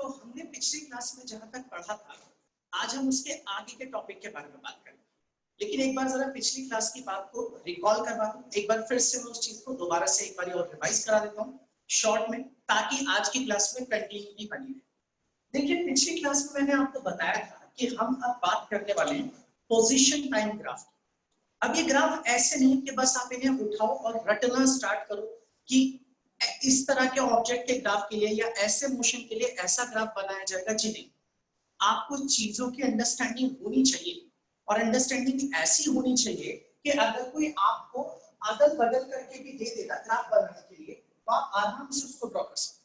तो हमने पिछली क्लास में जहां तक पढ़ा था, आज हम उसके आगे के टॉपिक के बारे में बात करेंगे। लेकिन एक बार जरा पिछली क्लास की बात को रिकॉल करवा दूं, एक बार फिर से मैं उस चीज को दोबारा से एक बार और रिवाइज करा देता हूँ शॉर्ट में, ताकि आज की क्लास में कंटिन्यूटी बनी रहे। देखिए, पिछली क्लास में मैंने आपको बताया था कि हम अब बात करने वाले हैं पोजीशन टाइम ग्राफ। अब ये ग्राफ ऐसे नहीं कि बस आप इन्हें उठाओ और रटना स्टार्ट करो कि इस तरह के ऑब्जेक्ट के ग्राफ के लिए या ऐसे मोशन के लिए ऐसा ग्राफ बनाया जाएगा। जी नहीं, आपको चीजों की अंडरस्टैंडिंग होनी चाहिए और अंडरस्टैंडिंग ऐसी होनी चाहिए कि अगर कोई आपको अदल बदल करके भी दे देगा ग्राफ बनाने के लिए तो आप आराम से उसको ड्रॉ कर सकते।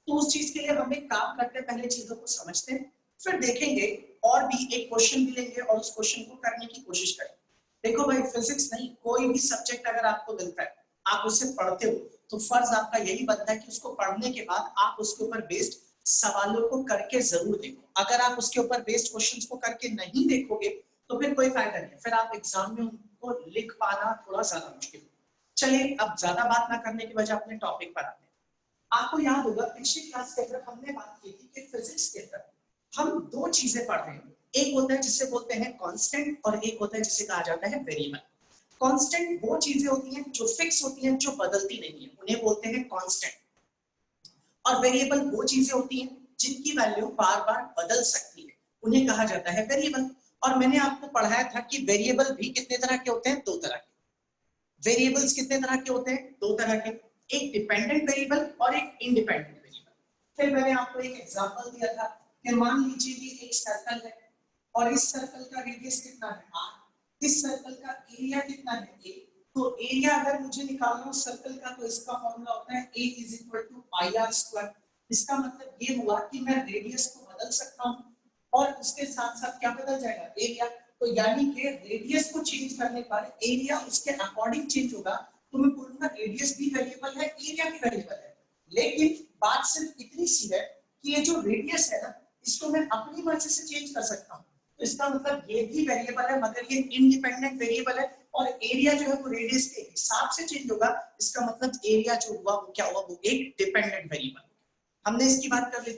तो उस चीज के लिए हम एक काम करते हैं, पहले चीजों को समझते हैं, फिर देखेंगे और भी एक क्वेश्चन भी लेंगे और उस क्वेश्चन को करने की कोशिश करेंगे। देखो भाई, फिजिक्स नहीं, कोई भी सब्जेक्ट अगर आपको मिलता है, आप उसे पढ़ते हो, तो फर्ज आपका यही बनता है कि उसको पढ़ने के बाद आप उसके ऊपर बेस्ड सवालों को करके जरूर देखो। अगर आप उसके ऊपर बेस्ड क्वेश्चंस को करके नहीं देखोगे तो फिर कोई फायदा नहीं, फिर आप एग्जाम में उनको लिख पाना थोड़ा ज्यादा मुश्किल। चलिए, अब ज्यादा बात ना करने की वजह अपने टॉपिक पर आते हैं। आपको याद होगा पिछली क्लास के अंदर हमने बात की थी कि फिजिक्स के अंदर हम दो चीजें पढ़ रहे हैं, एक होता है जिसे बोलते हैं कांस्टेंट और एक होता है जिसे कहा जाता है वेरिएबल। कांस्टेंट वो चीजें होती हैं जो फिक्स होती हैं, जो बदलती नहीं है, उन्हें बोलते हैं कांस्टेंट। और वेरिएबल वो चीजें होती हैं जिनकी वैल्यू बार बार बदल सकती है, उन्हें कहा जाता है वेरिएबल। और मैंने आपको पढ़ाया था कि वेरिएबल भी कितने तरह के होते हैं, दो तरह के। वेरिएबल्स कितने तरह के होते हैं, दो तरह के, एक डिपेंडेंट वेरिएबल और एक इंडिपेंडेंट वेरिएबल। फिर मैंने आपको एक एग्जांपल दिया था कि मान लीजिए ये एक सर्कल है और इस सर्कल का रेडियस कितना है r, इस सर्कल का एरिया कितना है a। तो एरिया अगर मुझे निकालना हो सर्कल का तो इसका फॉर्मूला होता है a = πr²। इसका मतलब ये हुआ कि मैं रेडियस को बदल सकता हूं और उसके साथ साथ क्या बदल जाएगा, एरिया। तो यानी कि रेडियस को चेंज करने पर एरिया उसके अकॉर्डिंग चेंज होगा। तो मैं बोलूंगा रेडियस भी वेरिएबल है, एरिया भी वेरिएबल है। लेकिन बात सिर्फ इतनी सी है कि ये जो रेडियस है ना, इसको मैं अपनी मर्जी से चेंज कर सकता हूँ। तो इसका मतलब ये भी वेरिएबल है मगर ये इंडिपेंडेंट वेरिएबल है। और एरिया जो है वो रेडियस के हिसाब से चेंज होगा। इसका मतलब एरिया जो हुआ वो क्या हुआ, वो एक डिपेंडेंट वेरिएबल। हमने इसकी बात कर ली।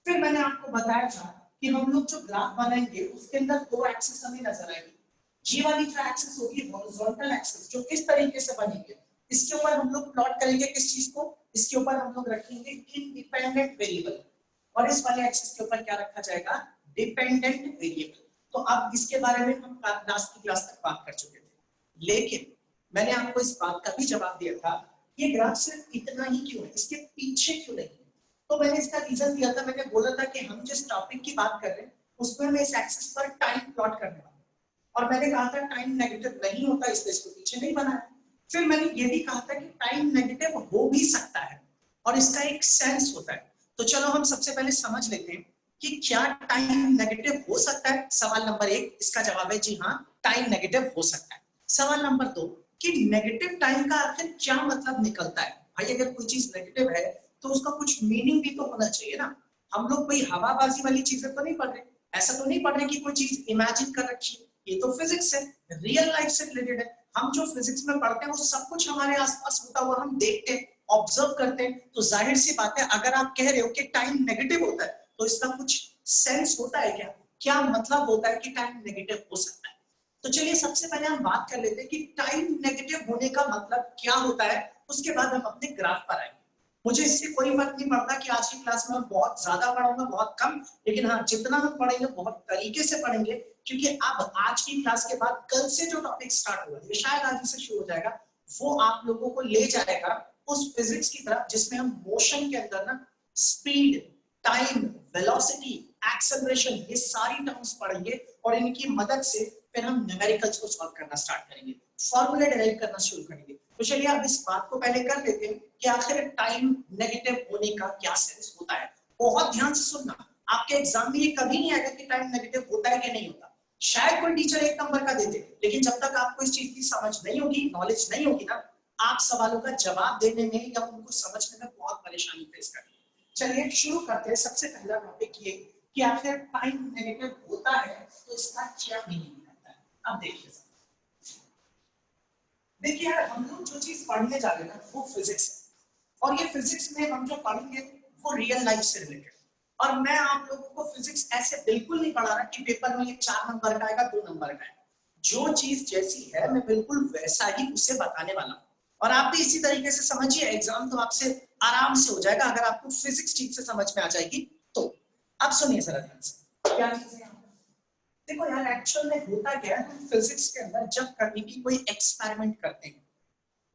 फिर मैंने आपको बताया था कि हम लोग जो ग्राफ बनाएंगे उसके अंदर दो एक्सिस हमें नजर आएगी। ये वाली जो एक्सिस होगी हॉरिजॉन्टल एक्सिस, जो इस तरीके से बनेगी, इसके ऊपर हम लोग प्लॉट करेंगे किस चीज को, इसके ऊपर हम लोग रखेंगे इंडिपेंडेंट वेरिएबल और इस वाले एक्सिस के ऊपर क्या रखा जाएगा, डिपेंडेंट वेरिएबल। तो अब इसके बारे में हम लास्ट की क्लास तक बात कर चुके थे, लेकिन मैंने आपको इस बात का भी जवाब दिया था ये ग्राफ सिर्फ इतना ही क्यों है, इसके पीछे क्यों नहीं। तो मैंने इसका रीजन दिया था, मैंने बोला था कि हम जिस टॉपिक की बात कर रहे हैं उसमें हमें इस एक्सिस पर टाइम प्लॉट करने वाले हैं। और मैंने कहा था टाइम नेगेटिव नहीं होता, इसलिए इसको पीछे नहीं बनाया। फिर मैंने ये भी कहा था कि टाइम नेगेटिव हो भी सकता है और इसका एक सेंस होता है। तो चलो हम सबसे पहले समझ लेते हैं कि क्या टाइम नेगेटिव हो सकता है। सवाल नंबर एक, इसका जवाब है जी हाँ, टाइम नेगेटिव हो सकता है। सवाल नंबर दो कि नेगेटिव टाइम का आखिर क्या मतलब निकलता है। भाई अगर कोई चीज नेगेटिव है तो उसका कुछ मीनिंग भी तो होना चाहिए ना। हम लोग कोई हवाबाजी वाली चीजें तो नहीं पढ़ रहे, ऐसा तो नहीं पढ़ रहे कि कोई चीज इमेजिन कर रखी है। ये तो फिजिक्स है, रियल लाइफ से रिलेटेड है। हम जो फिजिक्स में पढ़ते हैं वो सब कुछ हमारे आसपास होता हुआ हम देखते हैं, ऑब्जर्व करते हैं। तो जाहिर सी बात है अगर आप कह रहे हो कि टाइम नेगेटिव होता है तो इसका कुछ सेंस होता है क्या, क्या मतलब होता है कि टाइम नेगेटिव हो सकता है। तो चलिए सबसे पहले हम बात कर लेते हैं कि टाइम नेगेटिव होने का मतलब क्या होता है, उसके बाद हम अपने ग्राफ पर आएंगे। मुझे इससे कोई फर्क नहीं पड़ता कि आज की क्लास में मैं बहुत ज्यादा पढ़ाऊंगा बहुत कम, लेकिन हाँ जितना हम पढ़ेंगे बहुत तरीके से पढ़ेंगे। क्योंकि अब आज की क्लास के बाद कल से जो टॉपिक स्टार्ट हुआ है, शायद आज से शुरू हो जाएगा, वो आप लोगों को ले जाएगा उस फिजिक्स की तरफ जिसमें हम मोशन के अंदर ना स्पीड, टाइम, वेलोसिटी, एक्सेलरेशन, ये सारी टर्म्स पढ़ेंगे और इनकी मदद से फिर हम न्यूमेरिकल्स को सॉल्व करना स्टार्ट करेंगे, फॉर्मूला डेराइव करना शुरू करेंगे। तो चलिए अब इस बात को पहले कर लेते हैं कि आखिर टाइम नेगेटिव होने का क्या सेंस होता है। बहुत ध्यान से सुनना, आपके एग्जाम में ये कभी नहीं आएगा कि टाइम नेगेटिव होता है कि नहीं होता। शायद कोई टीचर एक नंबर का दे दे, लेकिन जब तक आपको इस चीज की समझ नहीं होगी, नॉलेज नहीं होगी ना, आप सवालों का जवाब देने में या उनको समझने में बहुत परेशानी फेस करेंगे। चलिए शुरू करते हैं। सबसे पहला टॉपिक ये कि आखिर टाइम नेगेटिव होता है तो इसका क्या मीनिंग रहता है। अब देखिए यार, हम लोग जो चीज पढ़ने जा रहे हैं ना वो फिजिक्स है और ये फिजिक्स में हम जो पढ़ेंगे वो रियल लाइफ से रिलेटेड। और मैं आप लोगों को फिजिक्स ऐसे बिल्कुल नहीं पढ़ा रहा कि पेपर में ये 4 नंबर का आएगा 2 नंबर का आएगा। जो चीज जैसी है मैं बिल्कुल वैसा ही उसे बताने वाला हूँ, और आप भी इसी तरीके से समझिए, एग्जाम तो आपसे आराम से हो जाएगा अगर आपको फिजिक्स ठीक से समझ में आ जाएगी तो। आप सुनिए जरा ध्यान से क्या चीज है। देखो यार, एक्चुअल में होता क्या है, हम फिजिक्स के अंदर जब कभी भी कोई एक्सपेरिमेंट करते हैं,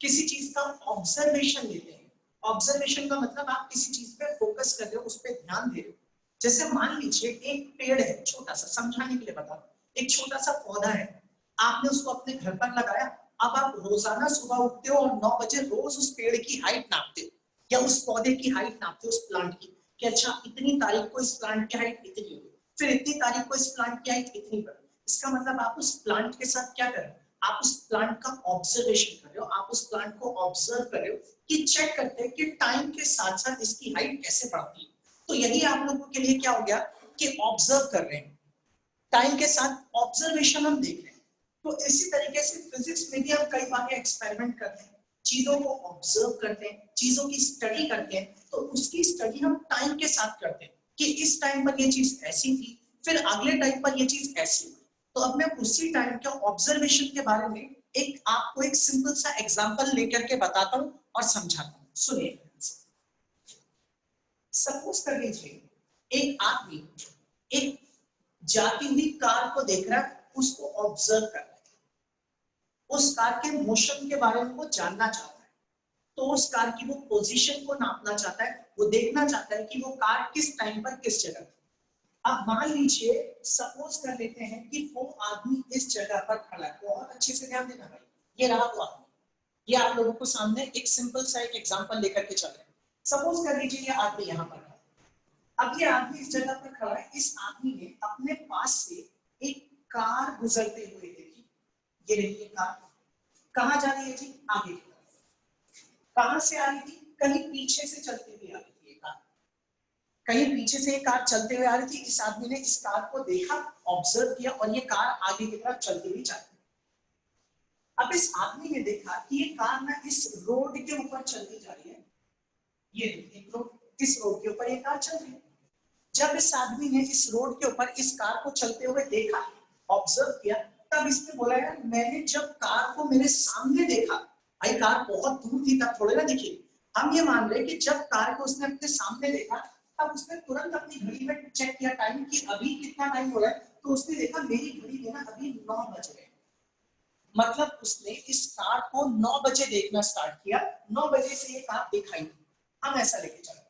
किसी चीज का ऑब्जर्वेशन लेते हैं। ऑब्जर्वेशन का मतलब आप किसी चीज पे फोकस कर रहे हो, उस पर ध्यान दे रहे हो। जैसे मान लीजिए एक पेड़ है, छोटा सा, समझाने के लिए बता रहा हूं, एक छोटा सा पौधा है, आपने उसको अपने घर पर लगाया। अब आप रोजाना सुबह उठते हो और 9 बजे रोज उस पेड़ की हाइट नापते हो, या उस पौधे की हाइट नापते हो, उस प्लांट की, कि अच्छा इतनी तारीख को इस प्लांट की हाइट इतनी होगी, फिर इतनी तारीख को इस प्लांट की हाइट इतनी बढ़ी। इसका मतलब आप उस प्लांट के साथ क्या कर रहे हो, आप उस प्लांट का ऑब्जर्वेशन कर रहे हो, आप उस प्लांट को ऑब्जर्व कर रहे हो कि चेक करते हैं कि टाइम के साथ साथ इसकी हाइट कैसे बढ़ती है। तो यही आप लोगों के लिए क्या हो गया कि ऑब्जर्व कर रहे हैं, टाइम के साथ ऑब्जर्वेशन हम देख रहे हैं। तो इसी तरीके से फिजिक्स में भी हम कई बार एक्सपेरिमेंट करते हैं, चीजों को ऑब्जर्व करते हैं, चीजों की स्टडी करते हैं, तो उसकी स्टडी हम टाइम के साथ करते हैं कि इस टाइम पर ये चीज ऐसी थी, फिर अगले टाइम पर ये चीज ऐसी हुई। तो अब मैं उसी टाइम के ऑब्जर्वेशन के बारे में एक आपको एक सिंपल सा एग्जांपल लेकर के बताता हूं और समझाता हूं। सुनिए, सपोज कर लीजिए एक आदमी एक जाती हुई कार को देख रहा है, उसको ऑब्जर्व कर रहा है, उस कार के मोशन के बारे में वो जानना चाहता है, तो उस कार की वो पोजीशन को नापना चाहता है, वो देखना चाहता है कि वो कार किस टाइम पर किस जगह पर। अब मान लीजिए, सपोज कर लेते हैं कि वो आदमी इस जगह पर खड़ा है, बहुत अच्छे से ध्यान देना भाई, ये रहा वो आदमी, ये आप लोगों को सामने एक सिंपल सा एक एग्जांपल लेकर के चल रहे हैं। सपोज कर लीजिए ये आदमी यहाँ पर है, अब ये आदमी इस जगह पर खड़ा है, इस आदमी ने अपने पास से एक कार गुजरते हुए देखी, ये देखिए कार कहाँ जा रही है जी, आगे की तरफ। कहां से आ रही थी, कहीं पीछे से चलती हुई आ रही थी ये कार, कहीं पीछे से ये कार चलते हुए आ रही थी। इस आदमी ने इस कार को देखा, ऑब्जर्व किया, और ये कार आगे की तरफ चलती हुई जा रही है। अब इस आदमी ने देखा कि ये कार ना इस रोड के ऊपर चलती जा रही है, ये एक रोड, इस रोड के ऊपर ये कार चल रही है। जब इस आदमी ने इस रोड के ऊपर इस कार को चलते हुए देखा, ऑब्जर्व किया, तब इसने बोला यार मैंने जब कार को मेरे सामने देखा, भाई कार बहुत दूर थी तब थोड़े ना दिखी, हम ये मान रहे कि जब कार को उसने अपने सामने देखा तब उसने तुरंत अपनी घड़ी में चेक किया टाइम कि अभी कितना टाइम हो रहा है, तो उसने देखा मेरी घड़ी में ना अभी 9 बज रहे हैं। मतलब उसने इस कार को 9 बजे देखना स्टार्ट किया, 9 बजे से ये कार दिखाई दी, हम ऐसा लेके चले।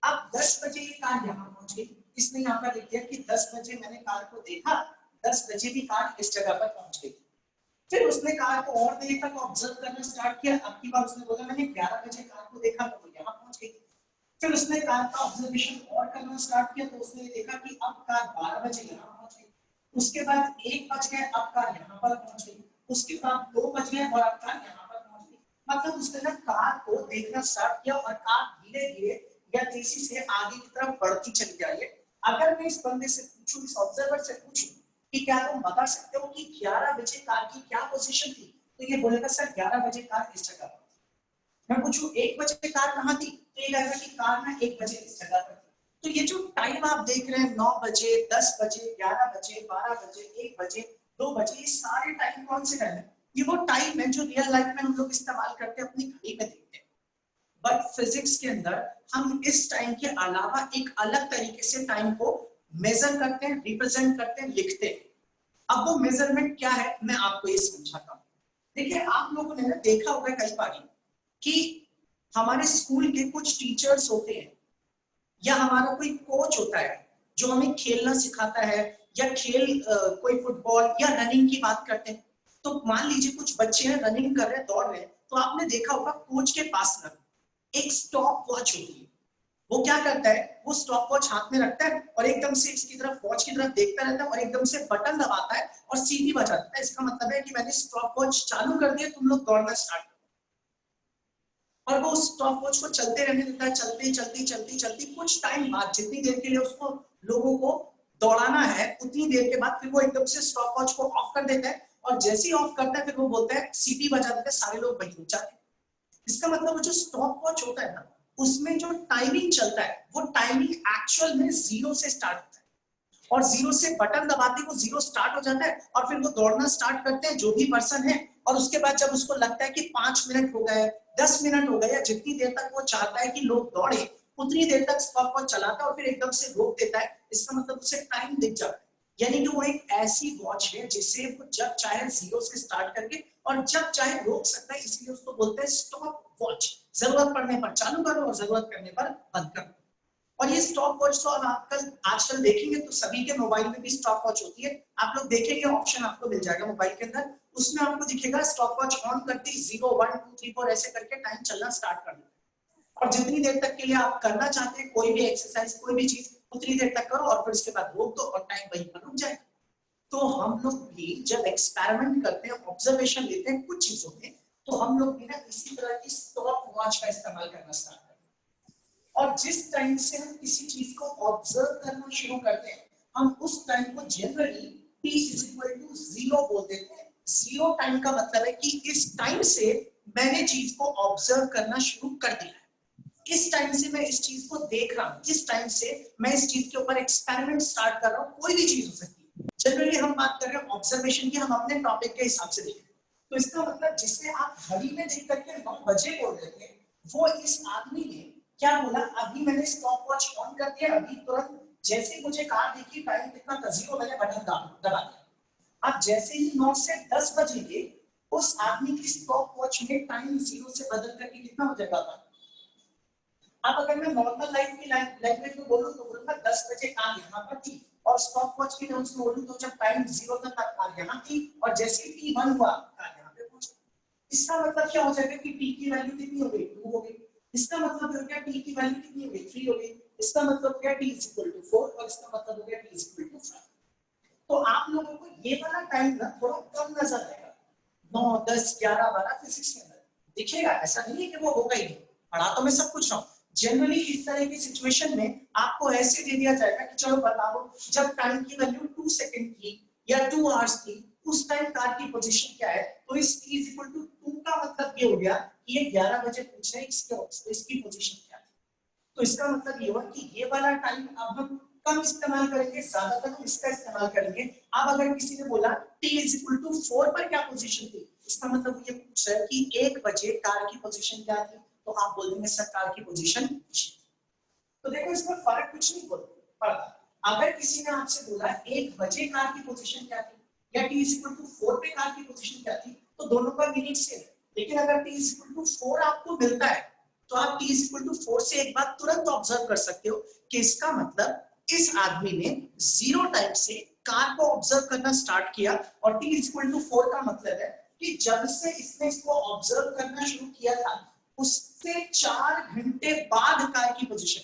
अब 10 बजे ये कार यहाँ पहुंच गई, इसने यहाँ पर लिख दिया कि 10 बजे मैंने कार को देखा, 10 बजे भी कार इस जगह पर पहुंच गई। फिर उसने कार को और देर तक ऑब्जर्व करना स्टार्ट किया, अब की बार उसने बोला मैंने 11 बजे कार को देखा तो वो यहाँ पहुंच गई। फिर उसने कार का ऑब्जर्वेशन और करना स्टार्ट किया, तो उसने देखा कि अब कार 12 बजे यहाँ पहुंच गई। उसके बाद 1 बज गए, अब कार यहाँ पर पहुंच गई। उसके बाद 2 बज गए और अब कार यहाँ पर पहुंच गई। मतलब उसने ना कार को देखना स्टार्ट किया और कार धीरे धीरे या तेजी से आगे की तरफ बढ़ती चली जा रही है। अगर मैं इस बंदे से पूछूं, इस ऑब्जर्वर से पूछूं कि क्या तुम बता सकते हो कि 11 बजे कार की क्या पोजीशन थी, तो ये बोलेगा सर 11 बजे कार इस जगह पर। मैं पूछूं 1 बजे कार कहां थी, तो ये कहेगा कि कार ना 1 बजे इस जगह पर थी। तो ये जो टाइम आप देख रहे हैं 9 बजे, 10 बजे, 11 बजे, 12 बजे, 1 बजे, 2 बजे, ये सारे टाइम कौन से टाइम है, ये वो टाइम है जो रियल लाइफ में हम लोग इस्तेमाल करते हैं, अपनी घड़ी में देखते हैं। बट फिजिक्स के अंदर हम इस टाइम के अलावा एक अलग तरीके से टाइम को मेजर करते हैं, रिप्रेजेंट करते हैं, लिखते हैं। अब वो मेजरमेंट क्या है मैं आपको ये समझाता हूँ। देखिए आप लोगों ने ना देखा होगा कई बार कि हमारे स्कूल के कुछ टीचर्स होते हैं या हमारा कोई कोच होता है जो हमें खेलना सिखाता है, या खेल कोई फुटबॉल या रनिंग की बात करते हैं। तो मान लीजिए कुछ बच्चे हैं रनिंग कर रहे हैं, दौड़ रहे हैं, तो आपने देखा होगा कोच के पास ना एक स्टॉप वॉच होती है। वो क्या करता है, वो स्टॉप वॉच हाथ में रखता है और एकदम से इसकी तरफ, वॉच की तरफ देखता रहता है और एकदम से बटन दबाता है और सीटी बजा देता है। इसका मतलब है कि मैंने स्टॉप वॉच चालू कर दिया, तुम लोग दौड़ना स्टार्ट करो। और वो स्टॉप वॉच को चलते रहने देता है, चलती चलती चलती चलती, कुछ टाइम बाद जितनी देर के लिए उसको लोगों को दौड़ाना है उतनी देर के बाद फिर वो एकदम से स्टॉप वॉच को ऑफ कर देता है, और जैसे ही ऑफ करता है फिर वो बोलता है, सीटी बजा देता है, सारे लोग वहीं रुक जाते हैं। इसका मतलब वो जो स्टॉप वॉच होता है ना, उसमें जो टाइमिंग चलता है वो टाइमिंग एक्चुअल में 0 से स्टार्ट होता है, और 0 से बटन दबाते वो 0 स्टार्ट हो जाता है, और फिर वो दौड़ना स्टार्ट करते हैं जो भी पर्सन है, और उसके बाद जब उसको लगता है कि 5 मिनट हो गए, 10 मिनट हो गए, या जितनी देर तक वो चाहता है कि लोग दौड़े उतनी देर तक स्टॉप वॉच चलाता है और फिर एकदम से रोक देता है। इसका मतलब उसे टाइम दिख जाता है, यानी कि वो एक ऐसी वॉच है जिसे वो जब चाहे 0 से स्टार्ट करके और जब चाहे रोक सकता है, इसलिए उसको बोलते हैं स्टॉप वॉच। जरूरत पड़ने पर चालू करो और जरूरत करने पर बंद करो। और ये स्टॉप वॉच तो आप आजकल देखेंगे तो सभी के मोबाइल में भी स्टॉप वॉच होती है। आप लोग देखेंगे ऑप्शन आपको मिल जाएगा मोबाइल के अंदर, उसमें आपको दिखेगा स्टॉप वॉच ऑन करते ही 0 1 2 3 4 ऐसे करके टाइम चलना स्टार्ट कर देता है, और जितनी देर तक के लिए आप करना चाहते हैं कोई भी एक्सरसाइज कोई भी चीज उतनी देर तक करो और फिर उसके बाद रोक दो और टाइम वहीं पर रुक जाए। तो हम लोग भी जब एक्सपेरिमेंट करते हैं, ऑब्जर्वेशन लेते हैं कुछ चीजों में, तो हम लोग भी ना इसी तरह की स्टॉप वॉच का इस्तेमाल करना स्टार्ट करते हैं। और जिस टाइम से हम किसी चीज को ऑब्जर्व करना शुरू करते हैं, हम उस टाइम को जनरली t = 0 बोल देते हैं। 0 टाइम का मतलब है कि इस टाइम से मैंने चीज को ऑब्जर्व करना शुरू कर दिया है, इस टाइम से मैं इस चीज को देख रहा हूं, इस टाइम से मैं इस चीज के ऊपर एक्सपेरिमेंट स्टार्ट कर रहा हूं, कोई भी चीज हो सकती है। जनरली हम बात कर रहे हैं ऑब्जर्वेशन की, हम अपने टॉपिक के हिसाब से देखें, तो इसका मतलब जिसे आप घड़ी में देख करके 9 बजे बोल रहे थे, वो इस आदमी ने क्या बोला, अभी मैंने स्टॉप वॉच ऑन कर दिया, अभी तुरंत जैसे ही मुझे कहा देखिए टाइम कितना था 0, मैंने बटन दबा दिया। अब जैसे ही 9 से 10 बजेंगे, उस आदमी की स्टॉप वॉच में टाइम 0 से बदल करके कितना हो जाएगा था। अब अगर मैं नॉर्मल लाइफ की लैंग्वेज में बोलूं तो बोलूंगा 10 बजे कार यहाँ पर थी, और स्टॉप वॉच की टर्म्स में बोलूं तो जब टाइम 0 था तब कार यहाँ थी, और जैसे ही t1 हुआ कार यहाँ पे पहुंची। इसका मतलब क्या हो जाएगा कि t की वैल्यू कितनी हो गई, 2 हो गई। इसका मतलब हो गया t की वैल्यू कितनी हो गई, 3 हो गई। इसका मतलब हो गया t = 4, और इसका मतलब हो गया t = 5। तो आप लोगों को ये वाला टाइम ना थोड़ा कम नजर आएगा, 9 10 11 12 फिजिक्स में दिखेगा, ऐसा नहीं है कि वो होगा ही नहीं, पढ़ा तो मैं सब कुछ रहा हूं। जनरली इस तरह की सिचुएशन में आपको ऐसे दे दिया जाएगा कि चलो बताओ जब टाइम की वैल्यू 2 सेकंड थी या 2 आवर्स थी, उस टाइम कार की पोजीशन क्या है, तो इस t = 2 का मतलब ये हो गया कि ये 11 बजे पूछ रहे हैं इसकी पोजीशन क्या है। तो इसका मतलब ये हुआ कि ये वाला टाइम अब हम कम इस्तेमाल करेंगे, ज्यादातर हम इसका इस्तेमाल करेंगे। अब अगर किसी ने बोला t = 4 पर क्या पोजीशन थी, इसका मतलब ये पूछ रहा है कि 1 बजे कार की पोजीशन क्या थी, तो आप बोल देंगे सर कार की पोजीशन। तो देखो इसमें फर्क कुछ नहीं पड़ता। अगर किसी ने आपसे बोला 1 बजे कार की पोजीशन क्या थी या t = 4 पे कार की पोजीशन क्या थी, तो दोनों का मीनिंग सेम है। लेकिन अगर t = 4 आपको मिलता है तो आप t = 4 से एक बात तुरंत ऑब्जर्व कर सकते हो कि इसका मतलब इस आदमी ने 0 टाइम से कार को ऑब्जर्व करना स्टार्ट किया, और t = 4 का मतलब है कि जब से इसने इसको ऑब्जर्व करना शुरू किया था उससे 4 घंटे बाद कार की पोजीशन।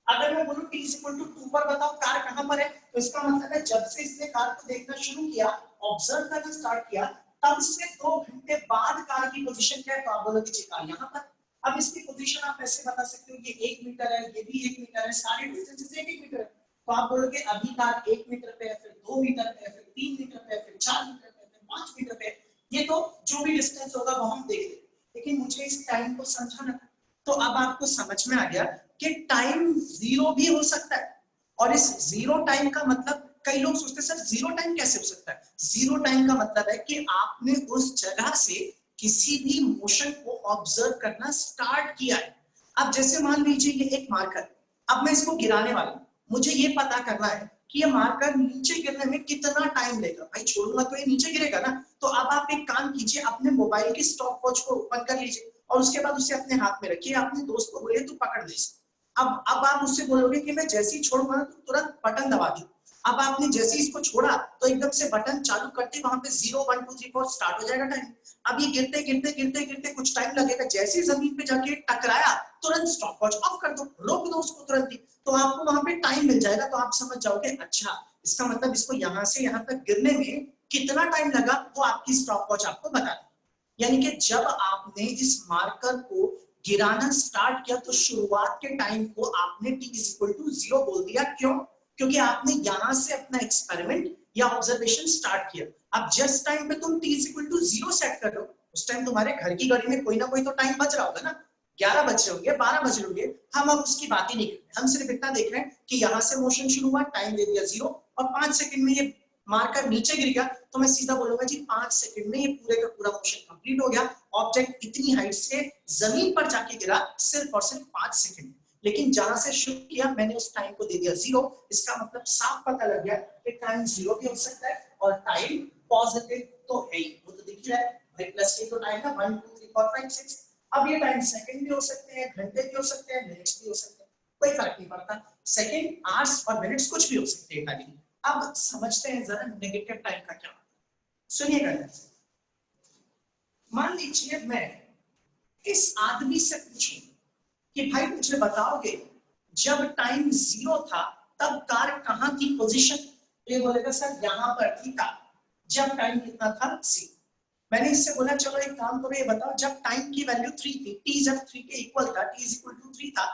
अगर मैं बोलूं t = 2 पर बताओ कार कहां पर है, तो इसका मतलब है जब से इसने कार को देखना शुरू किया, ऑब्जर्व करना स्टार्ट किया, तब से 2 घंटे बाद कार की पोजीशन क्या है, तो आप बोलोगे जी कार यहां पर। अब इसकी पोजीशन आप ऐसे बता सकते हो, ये 1 मीटर है, ये भी 1 मीटर है, सारे डिस्टेंसेस 1 मीटर है, तो आप बोलोगे अभी कार 1 मीटर पे है, फिर 2 मीटर पे है, फिर 3 मीटर पे है, फिर 4 मीटर पे है, फिर 5 मीटर पे है। ये तो जो भी डिस्टेंस होगा वो हम देख लेंगे, लेकिन मुझे इस टाइम को समझाना। तो अब आपको समझ में आ गया कि टाइम 0 भी हो सकता है, और इस 0 टाइम का मतलब कई लोग सोचते हैं सर 0 टाइम कैसे हो सकता है। 0 टाइम का मतलब है कि आपने उस जगह से किसी भी मोशन को ऑब्जर्व करना स्टार्ट किया है। अब जैसे मान लीजिए ये एक मार्कर, अब मैं इसको गिराने वाला हूं, मुझे ये पता करना है कि ये मार्कर नीचे गिरने में कितना टाइम लेगा। भाई छोड़ूंगा तो ये नीचे गिरेगा ना। तो अब आप एक काम कीजिए, अपने मोबाइल की स्टॉप वॉच को ओपन कर लीजिए और उसके बाद उसे अपने हाथ में रखिए, अपने दोस्त को बोलिए तू पकड़ ले। अब आप उससे बोलोगे कि मैं जैसे ही छोड़ूंगा ना तो तुरंत बटन दबा दी। अब आपने जैसे ही इसको छोड़ा तो एकदम से बटन चालू करते वहां पे 0 1 2 3 4 स्टार्ट हो जाएगा टाइम। अब ये गिरते गिरते गिरते गिरते कुछ टाइम लगेगा, जैसे ही जमीन पे जाके टकराया तुरंत स्टॉप वॉच ऑफ कर दो, रोक दो उसको तुरंत ही, तो आपको वहां पे टाइम मिल जाएगा। तो आप समझ जाओगे अच्छा इसका मतलब इसको यहाँ से यहाँ तक गिरने में कितना टाइम लगा, वो आपकी स्टॉप वॉच आपको बता देगी। यानी कि जब आपने इस मार्कर को गिराना स्टार्ट किया तो शुरुआत के टाइम को आपने t = 0 बोल दिया। क्यों? क्योंकि आपने यहां से अपना एक्सपेरिमेंट या ऑब्जर्वेशन स्टार्ट किया। अब जिस टाइम पे तुम t = 0 सेट कर रहे हो उस टाइम तुम्हारे घर की घड़ी में कोई ना कोई तो टाइम बच रहा होगा ना। 11 बज रहे होंगे, 12 बज रहे होंगे, हम अब उसकी बात ही नहीं कर रहे। हम सिर्फ इतना देख रहे हैं कि यहाँ से मोशन शुरू हुआ, टाइम दे दिया 0 और 5 सेकंड में ये मार्कर नीचे गिर गया, तो मैं सीधा बोलूंगा जी 5 सेकंड में ये पूरे का पूरा मोशन कंप्लीट हो गया। ऑब्जेक्ट इतनी हाइट से जमीन पर जाके गिरा सिर्फ और सिर्फ 5 सेकंड। लेकिन जहां से शुरू किया मैंने उस टाइम को दे दिया 0। इसका मतलब साफ पता लग गया कि टाइम 0 भी हो सकता है और टाइम पॉजिटिव तो है ही, वो तो दिख रहा है भाई, प्लस के तो टाइम है 1 2 3 4 5 6। अब ये टाइम सेकंड भी हो सकते हैं, घंटे भी हो सकते हैं, मिनट्स भी हो सकते हैं, कोई फर्क नहीं पड़ता। सेकंड, आवर्स और मिनट्स कुछ भी हो सकते हैं खाली। अब समझते हैं जरा नेगेटिव टाइम का क्या। सुनिएगा, मान लीजिए मैं इस आदमी से पूछूं कि भाई मुझे बताओगे जब टाइम 0 था तब कार कहां थी, पोजीशन? ये बोलेगा सर यहां पर थी कार, जब टाइम कितना था 0। मैंने इससे बोला चलो एक काम करो, ये बताओ जब टाइम की वैल्यू 3 थी, t जब 3 के इक्वल था, t इक्वल टू 3 था,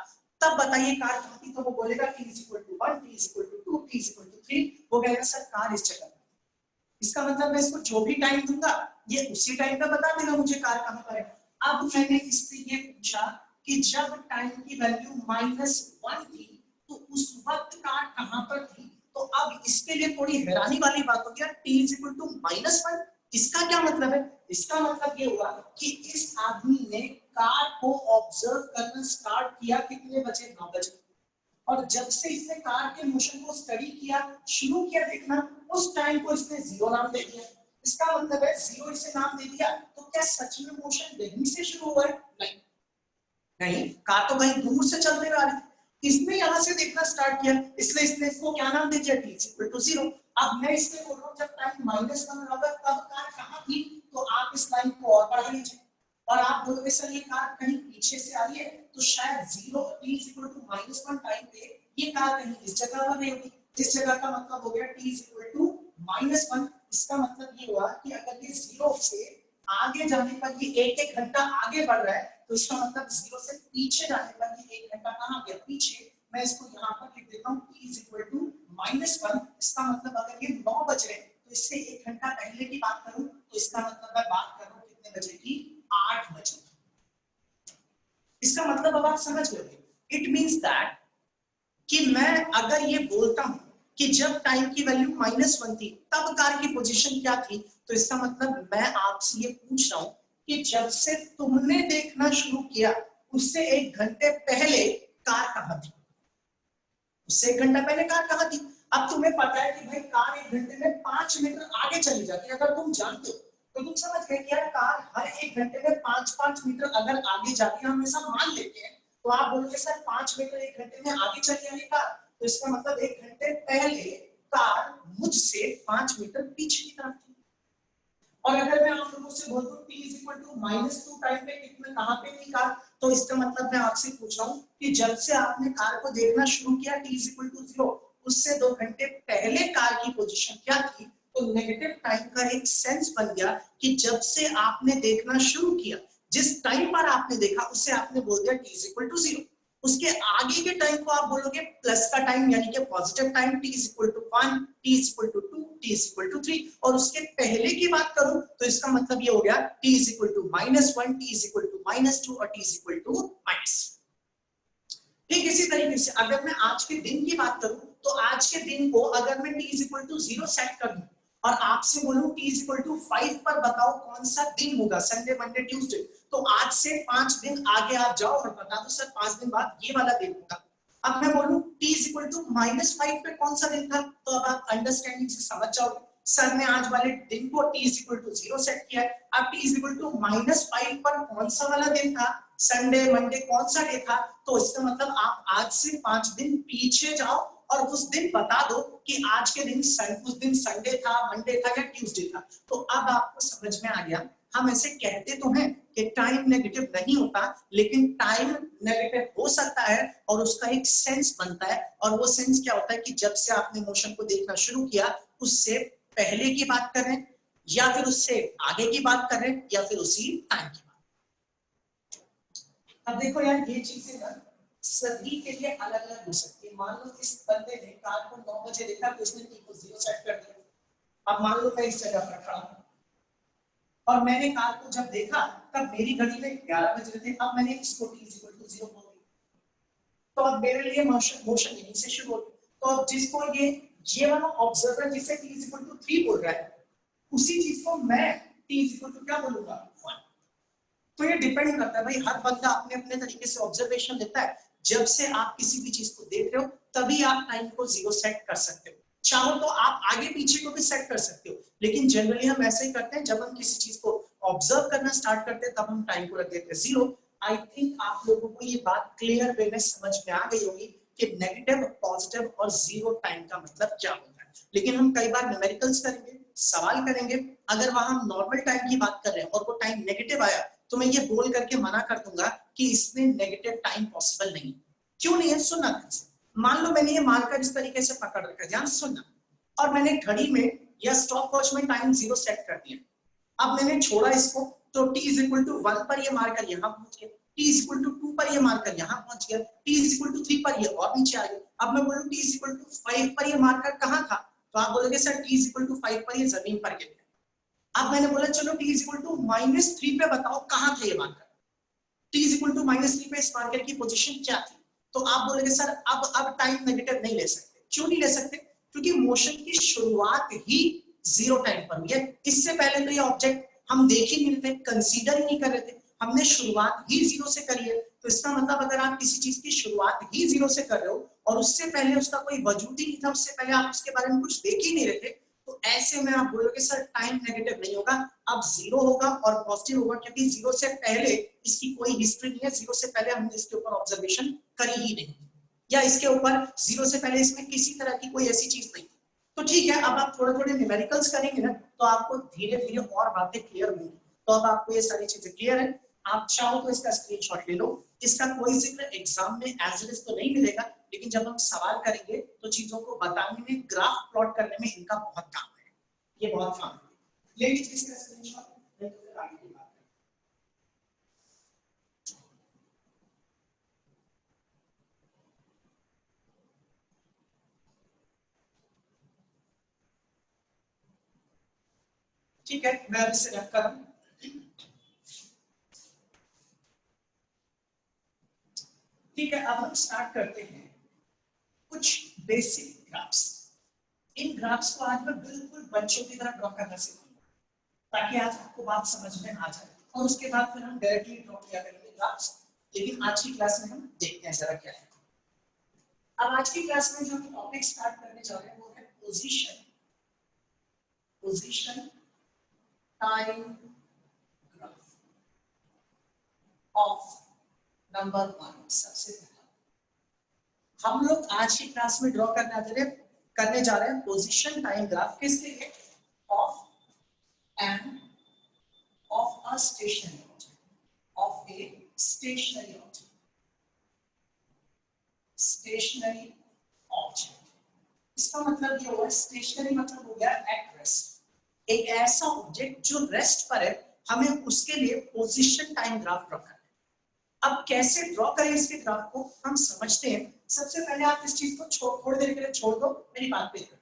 तब बताइए कार कहां थी? तो वो बोलेगा t equal to 1, t equal to 2, t equal to 3। वो कहेगा सर कार इस जगह। इसका मतलब मैं इसको जो भी टाइम दूंगा ये उसी टाइम पे बता देगा मुझे कार कहां पर है। अब मैंने इससे ये पूछा कि जब टाइम की वैल्यू -1 थी तो उस वक्त कार कहां पर थी? तो अब इसके लिए थोड़ी हैरानी वाली बात हो गया, t इक्वल टू -1। इसका क्या मतलब है? इसका मतलब ये हुआ कि इस आदमी ने कार को ऑब्जर्व करना स्टार्ट किया कितने बजे? 9 बजे। और जब से इसने कार के मोशन को स्टडी किया, शुरू किया देखना, उस टाइम को इसने 0 नाम दे दिया। इसका मतलब है 0 इसे नाम दे दिया, तो क्या सच में मोशन यहीं से शुरू हुआ है? नहीं नहीं, कार तो कहीं दूर से चलते हुए आ रही थी, इसने यहां से देखना स्टार्ट किया, इसलिए इसने इसको क्या नाम दे दिया? t equal to 0। अब मैं इससे बोल रहा हूं जब टाइम -1 होगा तब कार कहां थी? तो आप इस लाइन को और बढ़ा लीजिए और आप बोलोगे सर ये कार कहीं पीछे से आ रही है, तो शायद 0 t इक्वल टू -1 टाइम पे ये कार कहीं इस जगह पर रहेगी। इस जगह का मतलब हो गया t इक्वल टू -1। इसका मतलब ये हुआ कि अगर ये 0 से आगे जाने पर ये एक घंटा आगे बढ़ रहा है, तो इसका मतलब 0 से पीछे जाने पर ये 1 घंटा कहां गया? पीछे। मैं इसको यहाँ पर लिख देता हूँ t इक्वल टू -1। इसका मतलब अगर ये 9 बज रहे तो इससे 1 घंटा पहले की बात करूं तो इसका मतलब मैं बात कर रहा हूँ कितने बजे की? 8 बजे। इसका मतलब अब आप समझ गए, इट मींस दैट कि मैं अगर ये बोलता हूं कि जब टाइम की वैल्यू -1 थी तब कार की पोजीशन क्या थी, तो इसका मतलब मैं आपसे ये पूछ रहा हूं कि जब से तुमने देखना शुरू किया उससे 1 घंटे पहले कार कहां थी? उससे 1 घंटा पहले कार कहां थी? अब तुम्हें पता है कि भाई कार 1 घंटे में 5 मीटर आगे चली जाती है, अगर तुम जानते हो तो तुम समझ गए कि यार कार हर 1 घंटे में 5-5 मीटर अगर आगे जाती है, हम ऐसा मान लेते हैं, तो आप बोलोगे सर 5 मीटर 1 घंटे में आगे चली जाएगी कार, तो इसका मतलब 1 घंटे पहले कार मुझसे 5 मीटर पीछे की तरफ थी। और अगर मैं आप लोगों से बोल दूं t इक्वल टू -2 टाइम पे कितने कहां पे थी कार, तो इसका मतलब मैं आपसे पूछ रहा हूं कि जब से आपने कार को देखना शुरू किया t इक्वल टू 0, उससे 2 घंटे पहले कार की पोजीशन क्या थी? तो नेगेटिव टाइम का एक सेंस बन गया कि जब से आपने देखना शुरू किया, जिस टाइम पर आपने देखा उससे आपने बोल दिया t इक्वल टू 0। उसके आगे के टाइम को आप बोलोगे प्लस का टाइम यानी कि positive time, t equal to 1, t equal to 2, t equal to 3। और उसके पहले की बात करूं तो इसका मतलब ये हो गया t equal to -1, t equal to -2 और t इक्वल टू -। ठीक इसी तरीके से अगर मैं आज के दिन की बात करूं तो आज के दिन को अगर मैं t इक्वल टू 0 सेट कर दूं और आपसे बोलूं t इक्वल टू 5 पर बताओ कौन सा दिन होगा, संडे मंडे ट्यूसडे, तो आज से 5 दिन आगे आप जाओ और बता दो सर 5 दिन बाद ये वाला दिन होगा। अब मैं बोलूं t इक्वल टू -5 पे कौन सा दिन था, तो अब आप अंडरस्टैंडिंग से समझ जाओगे सर ने आज वाले दिन को t इक्वल टू 0 सेट किया है। अब t इक्वल टू -5 पर कौन सा वाला दिन था, संडे मंडे कौन सा डे था, तो इसका मतलब आप आज से 5 दिन पीछे जाओ और उस दिन बता दो कि आज के दिन उस दिन संडे था, मंडे था या ट्यूसडे था। तो अब आपको समझ में आ गया, हम ऐसे कहते तो हैं कि टाइम नेगेटिव नहीं होता, लेकिन टाइम नेगेटिव हो सकता है और उसका एक सेंस बनता है, और वो सेंस क्या होता है कि जब से आपने मोशन को देखना शुरू किया उससे पहले की बात कर रहे हैं या फिर उससे आगे की बात कर रहे हैं या फिर उसी टाइम की बात। अब देखो यार ये चीजें ना सभी के लिए अलग अलग हो सकती है। मान लो इस बंदे ने कार को 9 बजे देखा तो उसने t को 0 सेट कर दिया। अब मान लो मैं इस जगह पर खड़ा हूं, और मैंने कार को जब देखा तब मेरी घड़ी में 11 बज रहे थे, अब मैंने इसको t = 0 बोल दिया, तो अब मेरे लिए मोशन यहीं से शुरू होगी। तो अब जिसको ये वाला ऑब्जर्वर जिसे t = 3 बोल रहा है, उसी चीज को मैं t = क्या बोलूंगा 1। तो ये डिपेंड करता है भाई, हर बंदा अपने अपने तरीके से ऑब्जर्वेशन लेता है। जब से आप किसी भी चीज को देख रहे हो तभी आप टाइम को 0 सेट कर सकते हो। चाहो तो आप आगे पीछे को भी सेट कर सकते हो, लेकिन जनरली हम ऐसे ही करते हैं, जब हम किसी चीज को ऑब्जर्व करना स्टार्ट करते हैं तब हम टाइम को रख देते हैं 0। आई थिंक आप लोगों को ये बात क्लियर वे में समझ में आ गई होगी कि नेगेटिव, पॉजिटिव और 0 टाइम का मतलब क्या होता है। लेकिन हम कई बार न्यूमेरिकल्स करेंगे, सवाल करेंगे, अगर वहां हम नॉर्मल टाइम की बात कर रहे हैं और वो टाइम नेगेटिव आया तो मैं ये बोल करके मना कर दूंगा कि इसमें नेगेटिव टाइम पॉसिबल नहीं। क्यों नहीं है, सुनना ध्यान से। मान लो मैंने ये मार्कर इस तरीके से पकड़ रखा है, ध्यान से सुनना, और मैंने घड़ी में या स्टॉप वॉच में टाइम 0 सेट कर दिया। अब मैंने छोड़ा इसको तो t = 1 पर ये मार्कर यहाँ पहुंच गया, t = 2 पर ये मार्कर यहाँ पहुंच गया, t = 3 पर ये और नीचे आ गया। अब मैं बोलूं t = 5 पर ये मार्कर कहाँ था, तो आप बोलोगे सर t = 5 पर ये जमीन पर गिर गया। अब मैंने बोला चलो t = -3 पे बताओ कहाँ था ये मार्कर, t = -3 पे इस मार्कर की पोजीशन क्या थी। तो आप बोलोगे सर अब टाइम नेगेटिव नहीं ले सकते। क्यों नहीं ले सकते, क्योंकि मोशन की शुरुआत ही 0 टाइम पर हुई है। इससे पहले तो ये ऑब्जेक्ट हम देख ही नहीं रहे थे, कंसीडर ही नहीं कर रहे थे, हमने शुरुआत ही 0 से करी है। तो इसका मतलब अगर आप किसी चीज की शुरुआत ही 0 से कर रहे हो और उससे पहले उसका कोई वजूद ही नहीं था, उससे पहले आप उसके बारे में कुछ देख ही नहीं रहे थे, तो ऐसे में आप बोलोगे सर टाइम नेगेटिव नहीं होगा, अब 0 होगा और पॉजिटिव होगा, क्योंकि 0 से पहले इसकी कोई हिस्ट्री नहीं है, 0 से पहले हमने इसके ऊपर ऑब्जर्वेशन करी ही नहीं, या इसके ऊपर 0 से पहले इसमें किसी तरह की कोई ऐसी चीज नहीं। तो ठीक है, अब आप थोड़े थोड़े न्यूमेरिकल्स करेंगे ना तो आपको धीरे धीरे और बातें क्लियर होंगी। तो अब आपको ये सारी चीजें क्लियर है। आप चाहो तो इसका स्क्रीनशॉट ले लो। इसका कोई जिक्र एग्जाम में एज इट इज तो नहीं मिलेगा, लेकिन जब हम सवाल करेंगे तो चीजों को बताने में, ग्राफ प्लॉट करने में इनका बहुत काम है, ये बहुत काम है। ले लीजिए इसका स्क्रीनशॉट, नहीं तो फिर आगे की बात करें। ठीक है, मैं अब इसे रख कर ठीक है, अब हम स्टार्ट करते हैं कुछ बेसिक ग्राफ्स। इन ग्राफ्स को आज मैं बिल्कुल बच्चों की तरह ड्रॉ करना सिखाऊंगा ताकि आज आपको बात समझ में आ जाए, और उसके बाद फिर हम डायरेक्टली ड्रॉ किया करेंगे ग्राफ्स। लेकिन आज की क्लास में हम देखते हैं जरा क्या है। अब आज की क्लास में जो हम टॉपिक स्टार्ट करने जा रहे हैं वो है position time graph of number 1। सबसे पहला हम लोग आज की क्लास में ड्रॉ करने जा रहे हैं पोजीशन टाइम ग्राफ। किसके लिए? Of an of a stationary object, of a stationary object, stationary object. इसका मतलब ये हुआ, स्टेशनरी मतलब हो गया एट रेस्ट, एक ऐसा ऑब्जेक्ट जो रेस्ट पर है, हमें उसके लिए पोजीशन टाइम ग्राफ ड्रॉ करना है। अब कैसे ड्रॉ करें इसके ग्राफ को हम समझते हैं। सबसे पहले आप इस चीज को थोड़ी देर के लिए छोड़ दो, मेरी बात पे करो।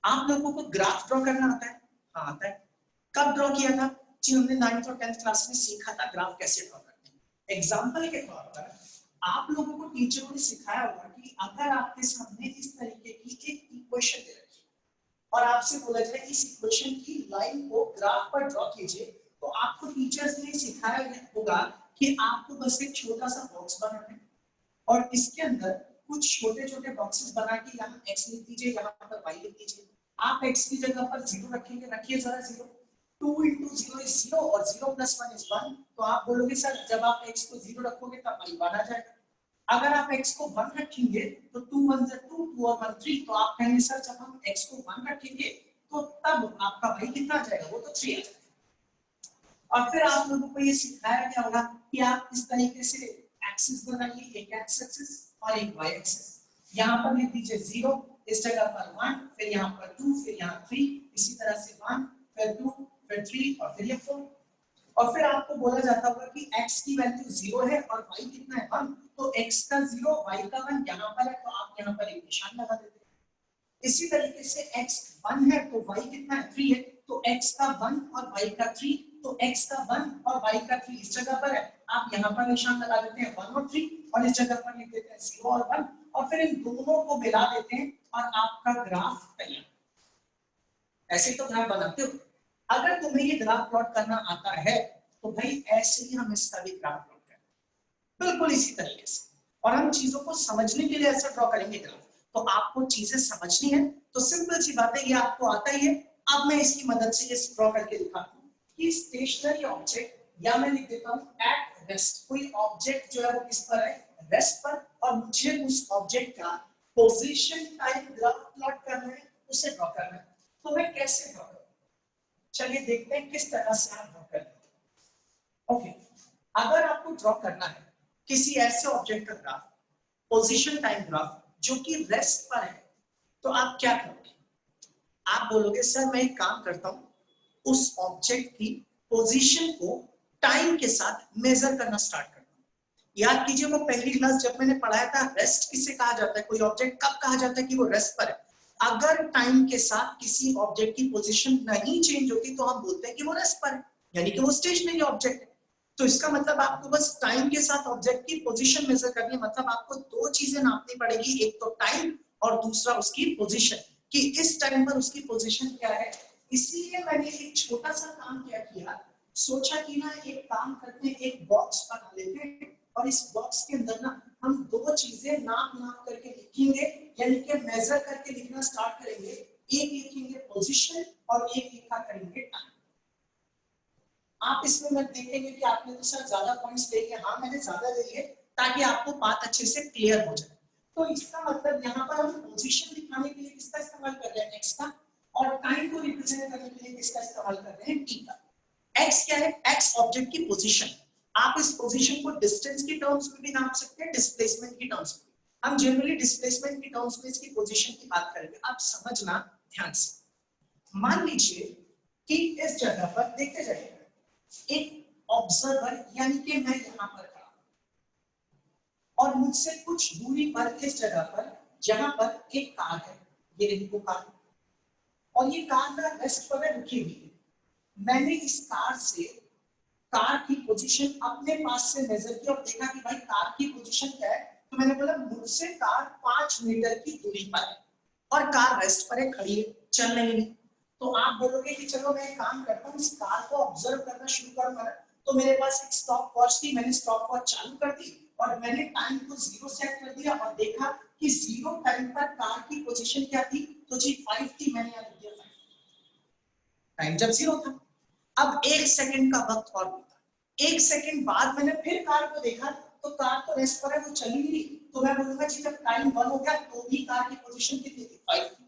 आप लोगों को ग्राफ ड्रॉ करना आता है? हाँ आता है। कब ड्रॉ किया था जी? हमने 9th और 10th क्लास में सीखा था ग्राफ कैसे ड्रॉ करते हैं। एग्जांपल के तौर पर आप लोगों को टीचरों ने सिखाया होगा कि अगर आपके सामने इस तरीके की एक इक्वेशन दे रखी है और आपसे बोला जाए इस इक्वेशन की लाइन को ग्राफ पर ड्रॉ कीजिए, तो आपको टीचर्स ने सिखाया होगा कि आपको बस एक छोटा सा बॉक्स बनाना है और इसके अंदर कुछ छोटे छोटे बॉक्सेस बना के यहाँ x लिख दीजिए, यहाँ पर y लिख दीजिए। आप x की जगह पर 0 रखेंगे, रखिए जरा 0। 2 × 0 is 0 और 0 + 1 is 1। तो आप बोलोगे सर जब आप x को 0 रखोगे तब y 1 आ जाएगा। अगर आप x को 1 रखेंगे तो 2 × 1 = 2, 2 और 1 3। तो आप कहेंगे सर जब हम x को 1 रखेंगे तो तब आपका y कितना आ जाएगा? वो तो 3 आ जाएगा। और फिर आप लोगों को ये सिखाया गया होगा कि आप इस तरीके से एक्सिस बनाइए, एक एक्स एक्सिस और एक वाई एक्सिस। यहाँ पर लिख दीजिए 0, इस जगह पर 1, फिर यहाँ पर 2, फिर यहाँ 3, इसी तरह से 1, फिर 2, फिर 3 और फिर ये 4। और फिर आपको बोला जाता होगा कि x की वैल्यू 0 है और y कितना है 1, तो x का 0 y का 1 यहाँ पर है, तो आप यहाँ पर एक निशान लगा देते हैं। इसी तरीके से x 1 है तो y कितना है 3 है, तो x का 1 और y का 3, तो x का 1 और y का 3 इस जगह पर है, आप यहाँ पर निशान लगा देते हैं 1 और 3 और इस जगह पर लिख देते हैं 0 और 1 और फिर इन दोनों को मिला देते हैं और आपका ग्राफ तैयार। ऐसे तो ग्राफ बनाते हो। अगर तुम्हें ये ग्राफ प्लॉट करना आता है तो भाई ऐसे ही हम इसका भी ग्राफ प्लॉट करेंगे, बिल्कुल इसी तरीके से, और हम चीजों को समझने के लिए ऐसा ड्रॉ करेंगे ग्राफ। तो आपको चीजें समझनी है तो सिंपल सी बात है, ये आपको आता ही है। अब मैं इसकी मदद से ये ड्रॉ करके दिखाता हूँ कि स्टेशनरी ऑब्जेक्ट, या मैं लिख देता हूँ एट रेस्ट, कोई ऑब्जेक्ट जो है वो किस पर है, रेस्ट पर, और मुझे उस ऑब्जेक्ट का पोजीशन टाइम ग्राफ प्लॉट करना है, उसे ड्रॉ करना है। तो मैं कैसे ड्रॉ करूँ, चलिए देखते हैं किस तरह से आप ड्रॉ करते हैं। ओके, अगर आपको ड्रॉ करना है किसी ऐसे ऑब्जेक्ट का ग्राफ, पोजीशन टाइम ग्राफ जो कि रेस्ट पर है, तो आप क्या करोगे, आप बोलोगे सर मैं एक काम करता हूं, उस ऑब्जेक्ट की पोजीशन को टाइम के साथ मेजर करना स्टार्ट करता हूं। याद कीजिए वो पहली क्लास जब मैंने पढ़ाया था, रेस्ट किसे कहा जाता है, कोई ऑब्जेक्ट कब कहा जाता है कि वो रेस्ट पर है, अगर टाइम के साथ किसी ऑब्जेक्ट की पोजीशन नहीं चेंज होती तो हम बोलते हैं कि वो रेस्ट पर है, यानी कि वो स्टेशनरी ऑब्जेक्ट है। तो इसका मतलब आपको बस टाइम के साथ ऑब्जेक्ट की पोजीशन मेजर करनी है, मतलब आपको दो चीजें नापनी पड़ेगी, एक तो टाइम और दूसरा उसकी पोजीशन, कि इस टाइम पर उसकी पोजीशन क्या है। इसीलिए मैंने एक छोटा सा काम क्या किया, सोचा कि ना एक काम करते हैं, एक बॉक्स बना लेते हैं और इस बॉक्स के अंदर ना हम दो चीजें नाप नाप करके लिखेंगे, यानी कि मेजर करके लिखना स्टार्ट करेंगे। एक लिखेंगे पोजीशन और एक लिखा करेंगे टाइम। आप इसमें मत देखेंगे कि आपने तो सर ज्यादा पॉइंट्स ले लिए, हाँ मैंने ज्यादा ले लिए ताकि आपको बात अच्छे से क्लियर हो जाए। तो इसका मतलब यहाँ पर हम पोजीशन दिखाने के लिए किसका इस्तेमाल कर रहे हैं, x का, और टाइम को रिप्रेजेंट करने के लिए किसका इस्तेमाल कर रहे हैं, t का। x क्या है, x ऑब्जेक्ट की पोजीशन, आप इस पोजीशन को डिस्टेंस की टर्म्स में भी नाप सकते हैं, डिस्प्लेसमेंट की टर्म्स में। हम जनरली डिस्प्लेसमेंट की टर्म्स में इसकी पोजीशन की बात करेंगे, आप समझना ध्यान से। मान लीजिए कि इस जगह पर देखते जाइए, एक ऑब्जर्वर यानी कि मैं यहां पर खड़ा और मुझसे कुछ दूरी पर इस जगह पर जहां पर एक कार है, ये रही वो कार, और ये कार ना रेस्ट पर रुकी हुई है। मैंने इस कार से कार की पोजीशन अपने पास से मेजर की और देखा कि भाई कार की पोजीशन क्या है, तो मैंने बोला मुझसे कार 5 मीटर की दूरी पर है और कार रेस्ट पर है, खड़ी है, चल नहीं है। तो आप बोलोगे कि चलो मैं एक काम करता हूँ, इस कार को ऑब्जर्व करना शुरू करूंगा। तो मेरे पास एक स्टॉप वॉच थी, मैंने स्टॉप वॉच चालू कर दी और मैंने टाइम को 0 सेट कर दिया और देखा कि 0 टाइम पर कार की पोजीशन क्या थी, तो जी 5 थी, मैंने यहाँ लिख दिया 5, टाइम जब 0 था। अब 1 सेकंड का वक्त और बीता, 1 सेकंड बाद मैंने फिर कार को देखा तो कार तो रेस्ट पर है, वो चली नहीं रही, तो मैं बोलूंगा जी जब टाइम 1 हो गया तो भी कार की पोजीशन कितनी थी, 5 थी।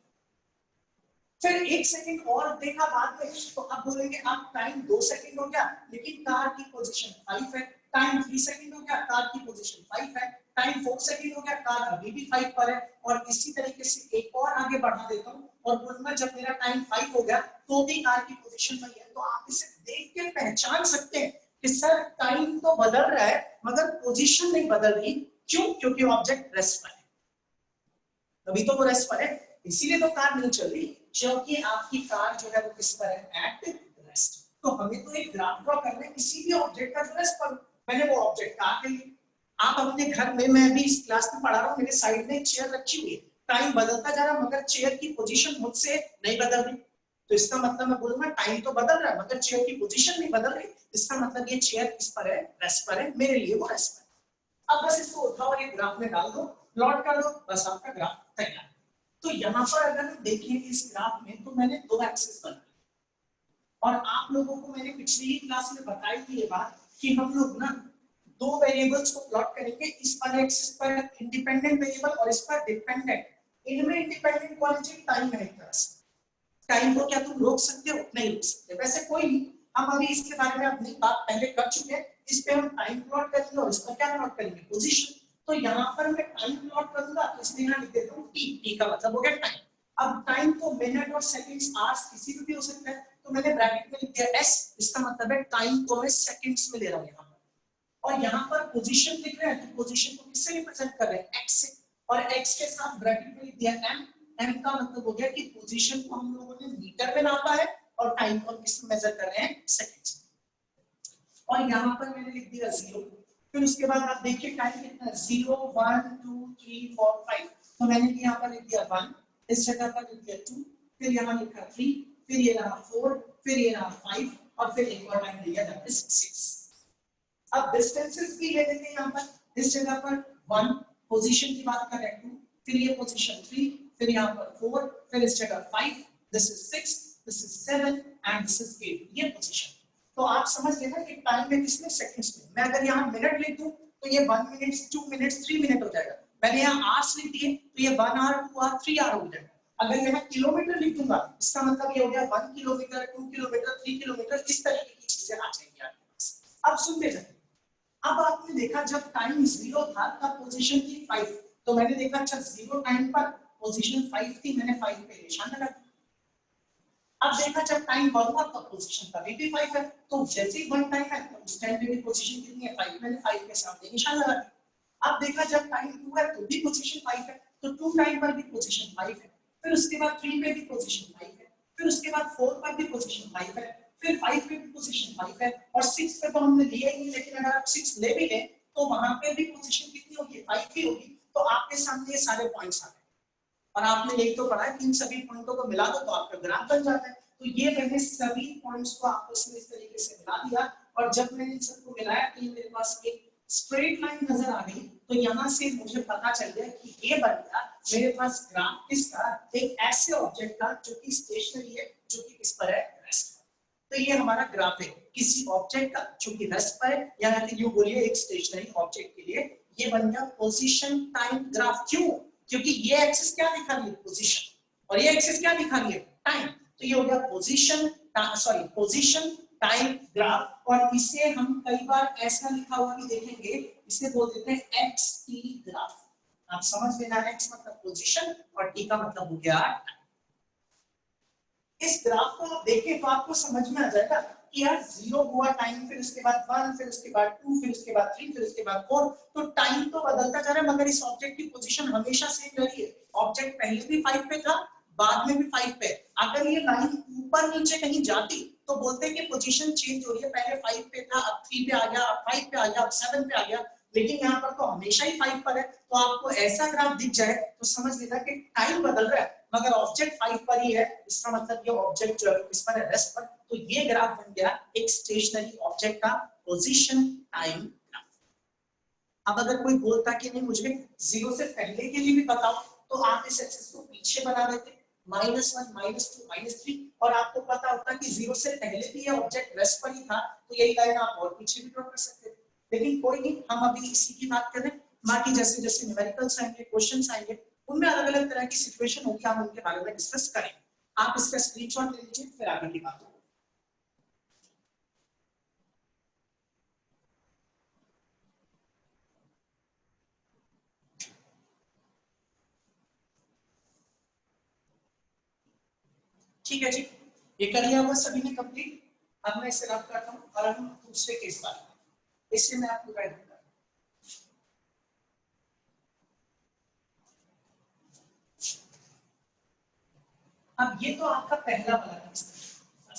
फिर 1 सेकंड और देखा बाद में, तो अब बोलेंगे अब टाइम 2 सेकंड हो गया लेकिन कार की पोजीशन 5 है, टाइम 3 सेकंड हो गया, कार की पोजीशन 5 है, टाइम 4 सेकंड हो गया, कार अभी भी 5 पर है। और इसी तरीके से एक और आगे बढ़ा देता हूं और बोलूंगा जब मेरा टाइम 5 हो गया तो भी कार की पोजीशन वही है। तो आप इसे देख के पहचान सकते हैं कि सर टाइम तो बदल रहा है मगर पोजीशन नहीं बदल रही, क्यों, क्योंकि ऑब्जेक्ट रेस्ट पर है, अभी तो वो रेस्ट पर है, इसीलिए तो कार नहीं चल रही, क्योंकि आपकी कार जो है वो किस पर है, एट रेस्ट। तो हमें तो एक ग्राफ ड्रॉ करना है किसी भी ऑब्जेक्ट का जो रेस्ट पर, मैंने वो ऑब्जेक्ट कार ले लिया। आप अपने घर में, मैं भी इस क्लास में पढ़ा रहा हूँ, मेरे साइड में एक चेयर रखी हुई है, टाइम बदलता जा रहा मगर चेयर की पोजीशन मुझसे नहीं बदल रही, तो इसका मतलब मैं बोलूंगा टाइम तो बदल रहा है मगर चेयर की पोजीशन नहीं बदल रही, इसका मतलब ये चेयर किस पर है, रेस्ट पर है, मेरे लिए वो रेस्ट पर है। अब बस इसको उठाओ और एक ग्राफ में डाल दो, प्लॉट कर दो, बस आपका ग्राफ तैयार। तो यहाँ पर अगर हम देखें इस ग्राफ में तो मैंने दो एक्सिस बनाए और आप लोगों को मैंने पिछली ही क्लास में बताई थी ये बात कि हम लोग ना दो वेरिएबल्स को प्लॉट करेंगे, इस पर एक्सिस पर इंडिपेंडेंट वेरिएबल और इस पर डिपेंडेंट। इनमें इंडिपेंडेंट क्वालिटी टाइम है, एक तरह से टाइम को क्या तुम रोक सकते हो, नहीं रोक सकते, वैसे कोई नहीं, हम अभी इसके बारे में अपनी बात पहले कर चुके हैं। इस पे हम टाइम प्लॉट करेंगे और इस पर क्या प्लॉट करेंगे, पोजीशन। तो यहाँ पर मैं टाइम प्लॉट करूंगा तो इसलिए यहाँ लिख देता हूँ टी, टी का मतलब हो गया टाइम। अब टाइम को मिनट और सेकंड्स, आवर्स किसी भी हो सकता है, तो मैंने ब्रैकेट में लिख दिया एस, इसका मतलब है टाइम को मैं सेकंड्स में ले रहा हूँ यहाँ पर। और यहाँ पर पोजीशन लिख रहे हैं तो पोजीशन को किससे रिप्रेजेंट कर रहे हैं, एक्स से, और एक्स के साथ ब्रैकेट में लिख दिया एम, एम का मतलब हो गया कि पोजीशन को हम लोगों ने मीटर में नापा है और टाइम को हम किसमें मेजर कर रहे हैं, सेकंड्स में। और यहाँ पर मैंने लिख दिया 0, फिर उसके बाद आप देखिए टाइम कितना है, 0 1 2 3 4 5, तो मैंने यहाँ पर लिख दिया 1, इस जगह पर लिख दिया 2, फिर यहाँ लिखा 3, फिर ये रहा 4, फिर ये रहा 5 और फिर एक और टाइम दिया दैट इज 6। अब डिस्टेंसेस भी ले लेते हैं यहाँ पर, इस जगह पर 1, पोजीशन की बात कर रहे हैं 2, फिर ये पोजीशन 3, फिर यहाँ पर 4, फिर इस जगह 5, this is 6, this is 7 and this is 8, ये पोजीशन। तो आप समझ लेना कि टाइम में किसमें, सेकंड्स में। मैं अगर यहाँ मिनट लिख दूं तो ये 1 मिनट 2 मिनट 3 मिनट हो जाएगा। मैंने यहाँ आवर्स लिख दिए तो ये 1 आवर 2 आवर 3 आवर हो जाएगा। अगर यहाँ किलोमीटर लिख दूंगा इसका मतलब ये हो गया 1 किलोमीटर 2 किलोमीटर 3 किलोमीटर, इस तरीके की चीजें आ जाएंगी आपके पास। अब सुनते जाइए। अब आपने देखा जब टाइम 0 था तब पोजीशन थी 5, तो मैंने देखा अच्छा 0 टाइम पर पोजीशन 5 थी, मैंने 5 पे निशान लगा दिया। अब देखा जब टाइम 1 हुआ तब पोजीशन का भी 5 है, तो जैसे ही 1 टाइम है तो उस टाइम पे भी पोजीशन कितनी है, 5, मैंने 5 के सामने निशान लगा दिया। अब देखा जब टाइम 2 है तो भी पोजीशन 5 है, तो 2 टाइम पर भी पोजीशन 5 है, फिर उसके बाद 3 पे भी पोजीशन 5 है, फिर उसके बाद 4 पर भी पोजीशन 5 है, फिर 5 पे भी पोजीशन 5 है और 6 पे तो हमने लिया ही नहीं, लेकिन अगर आप 6 ले भी लें तो वहां पे भी पोजीशन कितनी होगी, 5 ही होगी। तो आपके सामने ये सारे पॉइंट्स आ गए और आपने एक तो पढ़ा है कि इन सभी पॉइंटों को मिला दो तो आपका ग्राफ बन जाता है। तो ये मैंने सभी पॉइंट्स को आपस में इस तरीके से मिला दिया और जब मैंने इन सबको मिलाया तो ये मेरे पास एक स्ट्रेट लाइन नजर आ गई। तो यहाँ से मुझे पता चल गया कि ये बन गया मेरे पास ग्राफ किसका, एक ऐसे ऑब्जेक्ट का जो कि स्टेशनरी है, जो कि किस पर है, रेस्ट पर। तो ये हमारा ग्राफ है किसी ऑब्जेक्ट का जो कि रेस्ट पर है, या यूं बोलिए एक स्टेशनरी ऑब्जेक्ट के लिए ये बन गया पोजीशन टाइम ग्राफ। क्यों? क्योंकि ये एक्सिस क्या दिखा रही है, पोजीशन, और ये एक्सिस क्या दिखा रही है, टाइम। तो ये हो गया पोजीशन टाइम ग्राफ। और इसे हम कई बार ऐसा लिखा हुआ भी देखेंगे, इसे बोल देते हैं एक्स टी ग्राफ। आप समझ लेना, एक्स मतलब पोजीशन और टी का मतलब हो गया टाइम। इस ग्राफ को आप देखें तो आपको समझ में आ जाएगा कि यार 0 हुआ टाइम, फिर उसके बाद 1, फिर उसके बाद 2, फिर उसके बाद 3, फिर उसके बाद 4, तो टाइम तो बदलता जा रहा है मगर इस ऑब्जेक्ट की पोजीशन हमेशा सेम रही है। ऑब्जेक्ट पहले भी 5 पे था, बाद में भी 5 पे। अगर ये लाइन ऊपर नीचे कहीं जाती तो बोलते कि पोजीशन चेंज हो रही है, पहले 5 पे था अब 3 पे आ गया, अब 5 पे आ गया, अब 7 पे आ गया, लेकिन यहाँ पर तो हमेशा ही 5 पर है। तो आपको ऐसा ग्राफ दिख जाए तो समझ लेना कि टाइम बदल रहा है मगर ऑब्जेक्ट 5 पर ही है। इसका मतलब ये ऑब्जेक्ट जो है किस पर है, रेस्ट पर। तो ये ग्राफ बन गया एक स्टेशनरी ऑब्जेक्ट का पोजीशन टाइम ग्राफ। अब अगर कोई बोलता कि नहीं मुझे 0 से पहले के लिए भी बताओ, तो आप इस एक्सिस को पीछे बना देते, -1 -2 -3, और आपको पता होता कि 0 से पहले भी ये ऑब्जेक्ट रेस्ट पर ही था, तो यही लाइन आप और पीछे भी ड्रॉ कर सकते थे। लेकिन कोई नहीं, हम अभी इसी की बात करें। बाकी जैसे जैसे न्यूमेरिकल्स आएंगे, क्वेश्चंस आएंगे, उनमें अलग अलग तरह की सिचुएशन होगी, हम उनके बारे में डिस्कस करेंगे। आप इसका स्क्रीनशॉट ले लीजिए, फिर आगे की बात होगी। ठीक है जी, ये कर लिया हुआ सभी ने कंप्लीट। अब मैं इसे रब करता हूँ और हम दूसरे केस पर, इससे मैं आपको गाइड दूंगा। अब ये तो आपका पहला वाला केस था।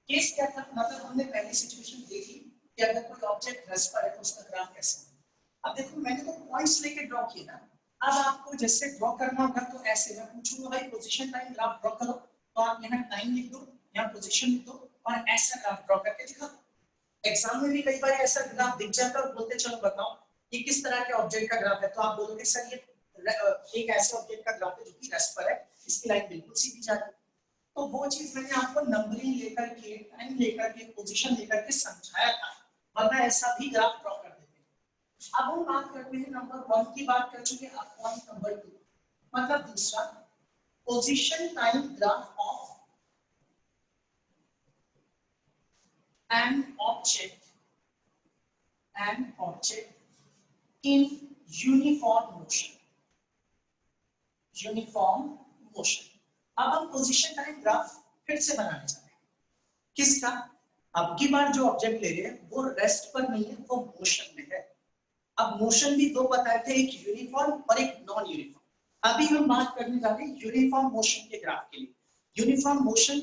केस क्या था, मतलब हमने पहली सिचुएशन देखी कि अगर कोई ऑब्जेक्ट रेस्ट पर है तो उसका ग्राफ कैसे है। अब देखो मैंने तो पॉइंट्स लेके ड्रॉ किए ना, अब आपको जैसे ड्रॉ करना होगा तो ऐसे मैं पूछूंगा भाई पोजीशन टाइम ग्राफ ड्रॉ करो, तो आप यहाँ टाइम लिख दो, यहाँ पोजीशन लिख दो और ऐसा ग्राफ ड्रॉ करके दिखा दो। एग्जाम में भी कई बार ऐसा ग्राफ दिख जाता है और बोलते चलो बताओ ये किस तरह के ऑब्जेक्ट का ग्राफ है, तो आप बोलोगे सर ये एक ऐसे ऑब्जेक्ट का ग्राफ है जो कि रेस्ट पर है, इसकी लाइन बिल्कुल सीधी जा रही है। तो वो चीज मैंने आपको नंबरिंग लेकर के, टाइम लेकर के, पोजीशन लेकर के समझाया था, वरना ऐसा भी ग्राफ ड्रॉ कर देते हैं। अब हम बात करते हैं नंबर 1 की, बात कर चुके, अब पॉइंट नंबर 2 मतलब दूसरा, position time graph of an object in uniform motion। अब हम पोजीशन टाइम ग्राफ फिर से बनाने जा रहे हैं। किसका? अब की बार जो ऑब्जेक्ट ले रहे हैं वो रेस्ट पर नहीं है, वो मोशन में है। अब मोशन भी दो बताए थे, एक यूनिफॉर्म और एक नॉन यूनिफॉर्म। अभी हम बात करने जा रहे हैं यूनिफॉर्म मोशन के ग्राफ के लिए। यूनिफॉर्म मोशन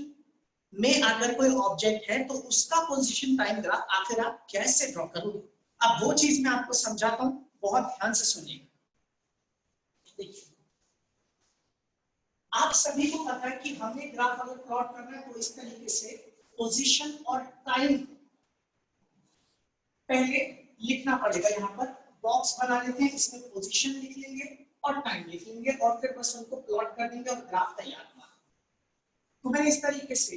में अगर कोई ऑब्जेक्ट है तो उसका पोजीशन टाइम ग्राफ आखिर आप कैसे ड्रॉ करोगे। अब वो चीज मैं आपको समझाता हूं, बहुत ध्यान से सुनिएगा। देखिए, आप सभी को पता है कि हमें ग्राफ अगर प्लॉट करना है तो इस तरीके से पोजीशन और टाइम पहले लिखना पड़ेगा। यहाँ पर बॉक्स बना लेते हैं, इसमें पोजीशन लिख लेंगे और टाइम लिख लेंगे और फिर बस उनको प्लॉट कर देंगे और ग्राफ तैयार हुआ। तो मैंने इस तरीके से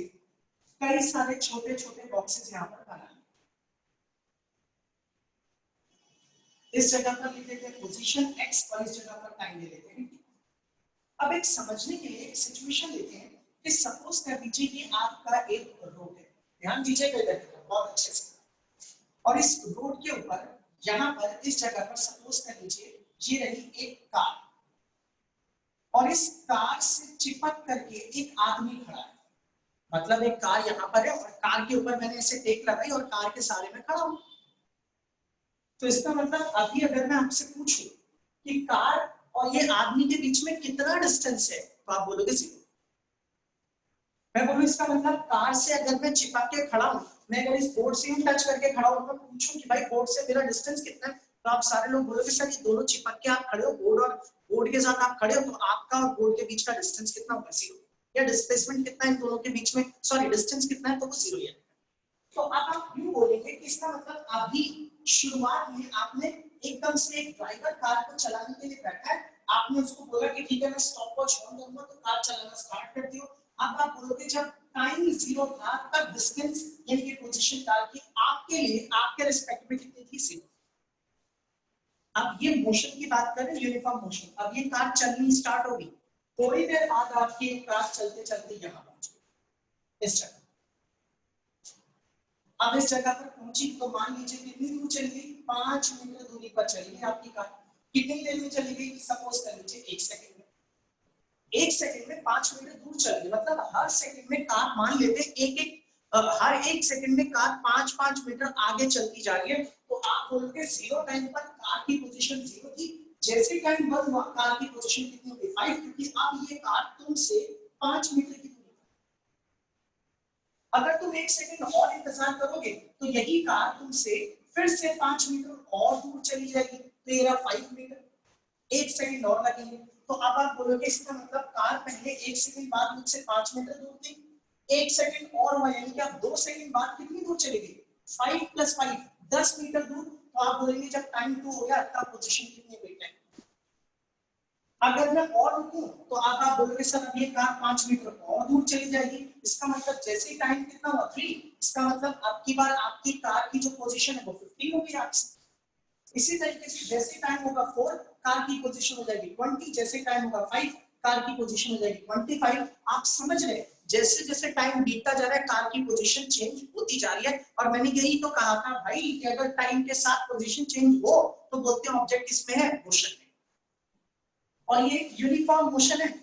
कई सारे छोटे छोटे बॉक्सेस यहाँ पर बना लिए। इस जगह पर लिख लेते हैं पोजीशन एक्स और इस जगह पर टाइम ले लेते हैं। अब एक समझने के लिए एक सिचुएशन लेते हैं कि सपोज कर दीजिए कि आपका एक रोड है, ध्यान दीजिएगा इधर बहुत अच्छे से, और इस रोड के ऊपर यहाँ पर इस जगह पर सपोज कर लीजिए ये रही एक कार, और इस कार से चिपक करके एक आदमी खड़ा है। मतलब एक कार यहाँ पर है और कार के ऊपर मैंने ऐसे टेक लगाई और कार के सहारे में खड़ा हूं। तो इसका मतलब अभी अगर मैं आपसे पूछूं कि कार और ये आदमी के बीच में कितना डिस्टेंस है तो आप बोलोगे 0। मैं बोलूं इसका मतलब कार से अगर मैं चिपक के खड़ा हूं, मैं अगर इस बोर्ड से टच करके खड़ा हूं, मैं पूछूं कि भाई बोर्ड से मेरा डिस्टेंस कितना है, तो आप सारे लोग बोलोगे सर ये दोनों चिपक के आप खड़े हो, बोर्ड और बोर्ड के साथ आप खड़े हो, तो आपका और बोर्ड के बीच का डिस्टेंस कितना होगा 0। या डिस्प्लेसमेंट कितना है इन दोनों के बीच में, सॉरी डिस्टेंस कितना है, तो वो 0 है। तो अब आप यूं बोलेंगे कि इसका मतलब अभी शुरुआत में आपने एकदम से एक ड्राइवर कार को चलाने के लिए बैठा है, आपने उसको बोला कि ठीक है मैं स्टॉप वॉच ऑन करूंगा तो कार चलाना स्टार्ट कर दियो। अब आप बोलोगे जब टाइम 0 था तब डिस्टेंस यानी कि पोजीशन कार की आपके लिए आपके रिस्पेक्ट में कितनी थी 0। अब ये मोशन की बात करें, यूनिफॉर्म मोशन। अब ये कार चलनी स्टार्ट होगी, थोड़ी देर बाद आपकी कार चलते चलते यहाँ पहुंच गई इस जगह। अब इस जगह पर पहुंची तो मान लीजिए कितनी दूर चली गई, 5 मीटर दूरी पर चली गई आपकी कार। कितनी देर में चली गई, सपोज कर लीजिए 1 सेकंड में। 1 सेकंड में 5 मीटर दूर चल गई, मतलब हर सेकंड में कार मान लेते हर 1 सेकंड में कार 5-5 मीटर आगे चलती जा रही है। तो आप बोलोगे 0 टाइम पर कार की पोजीशन 0 थी, जैसे टाइम बढ़ा कार की पोजीशन कितनी हो गई 5, क्योंकि अब ये कार तुमसे 5 मीटर की। अगर तुम 1 सेकंड और इंतजार करोगे तो यही कार तुमसे फिर से 5 मीटर और दूर चली जाएगी, तो ये 5 मीटर, 1 सेकंड और लगेंगे। तो अब आप बोलोगे इसका मतलब कार पहले 1 सेकंड बाद मुझसे 5 मीटर दूर थी, 1 सेकंड और हुआ यानी कि आप 2 सेकंड बाद कितनी दूर चली गई, 5 + 5 10 मीटर दूर। तो आप बोलेंगे जब टाइम 2 हो गया तब पोजीशन कितनी हुई है। अगर मैं और रुकूं तो आप बोलोगे सर अब ये कार 5 मीटर और दूर चली जाएगी, इसका मतलब जैसे ही टाइम कितना हुआ 3, इसका मतलब अब की बार आपकी कार की जो पोजीशन है वो 15 होगी आपसे। इसी तरीके से जैसे टाइम होगा 4 कार की पोजीशन हो जाएगी 20, जैसे टाइम होगा 5 कार की पोजीशन हो जाएगी 25। आप समझ रहे हैं, जैसे जैसे टाइम बीतता जा रहा है कार की पोजीशन चेंज होती जा रही है। और मैंने यही तो कहा था भाई कि अगर टाइम के साथ पोजीशन चेंज हो तो बोलते हैं ऑब्जेक्ट इसमें है, मोशन में। और ये यूनिफॉर्म मोशन है।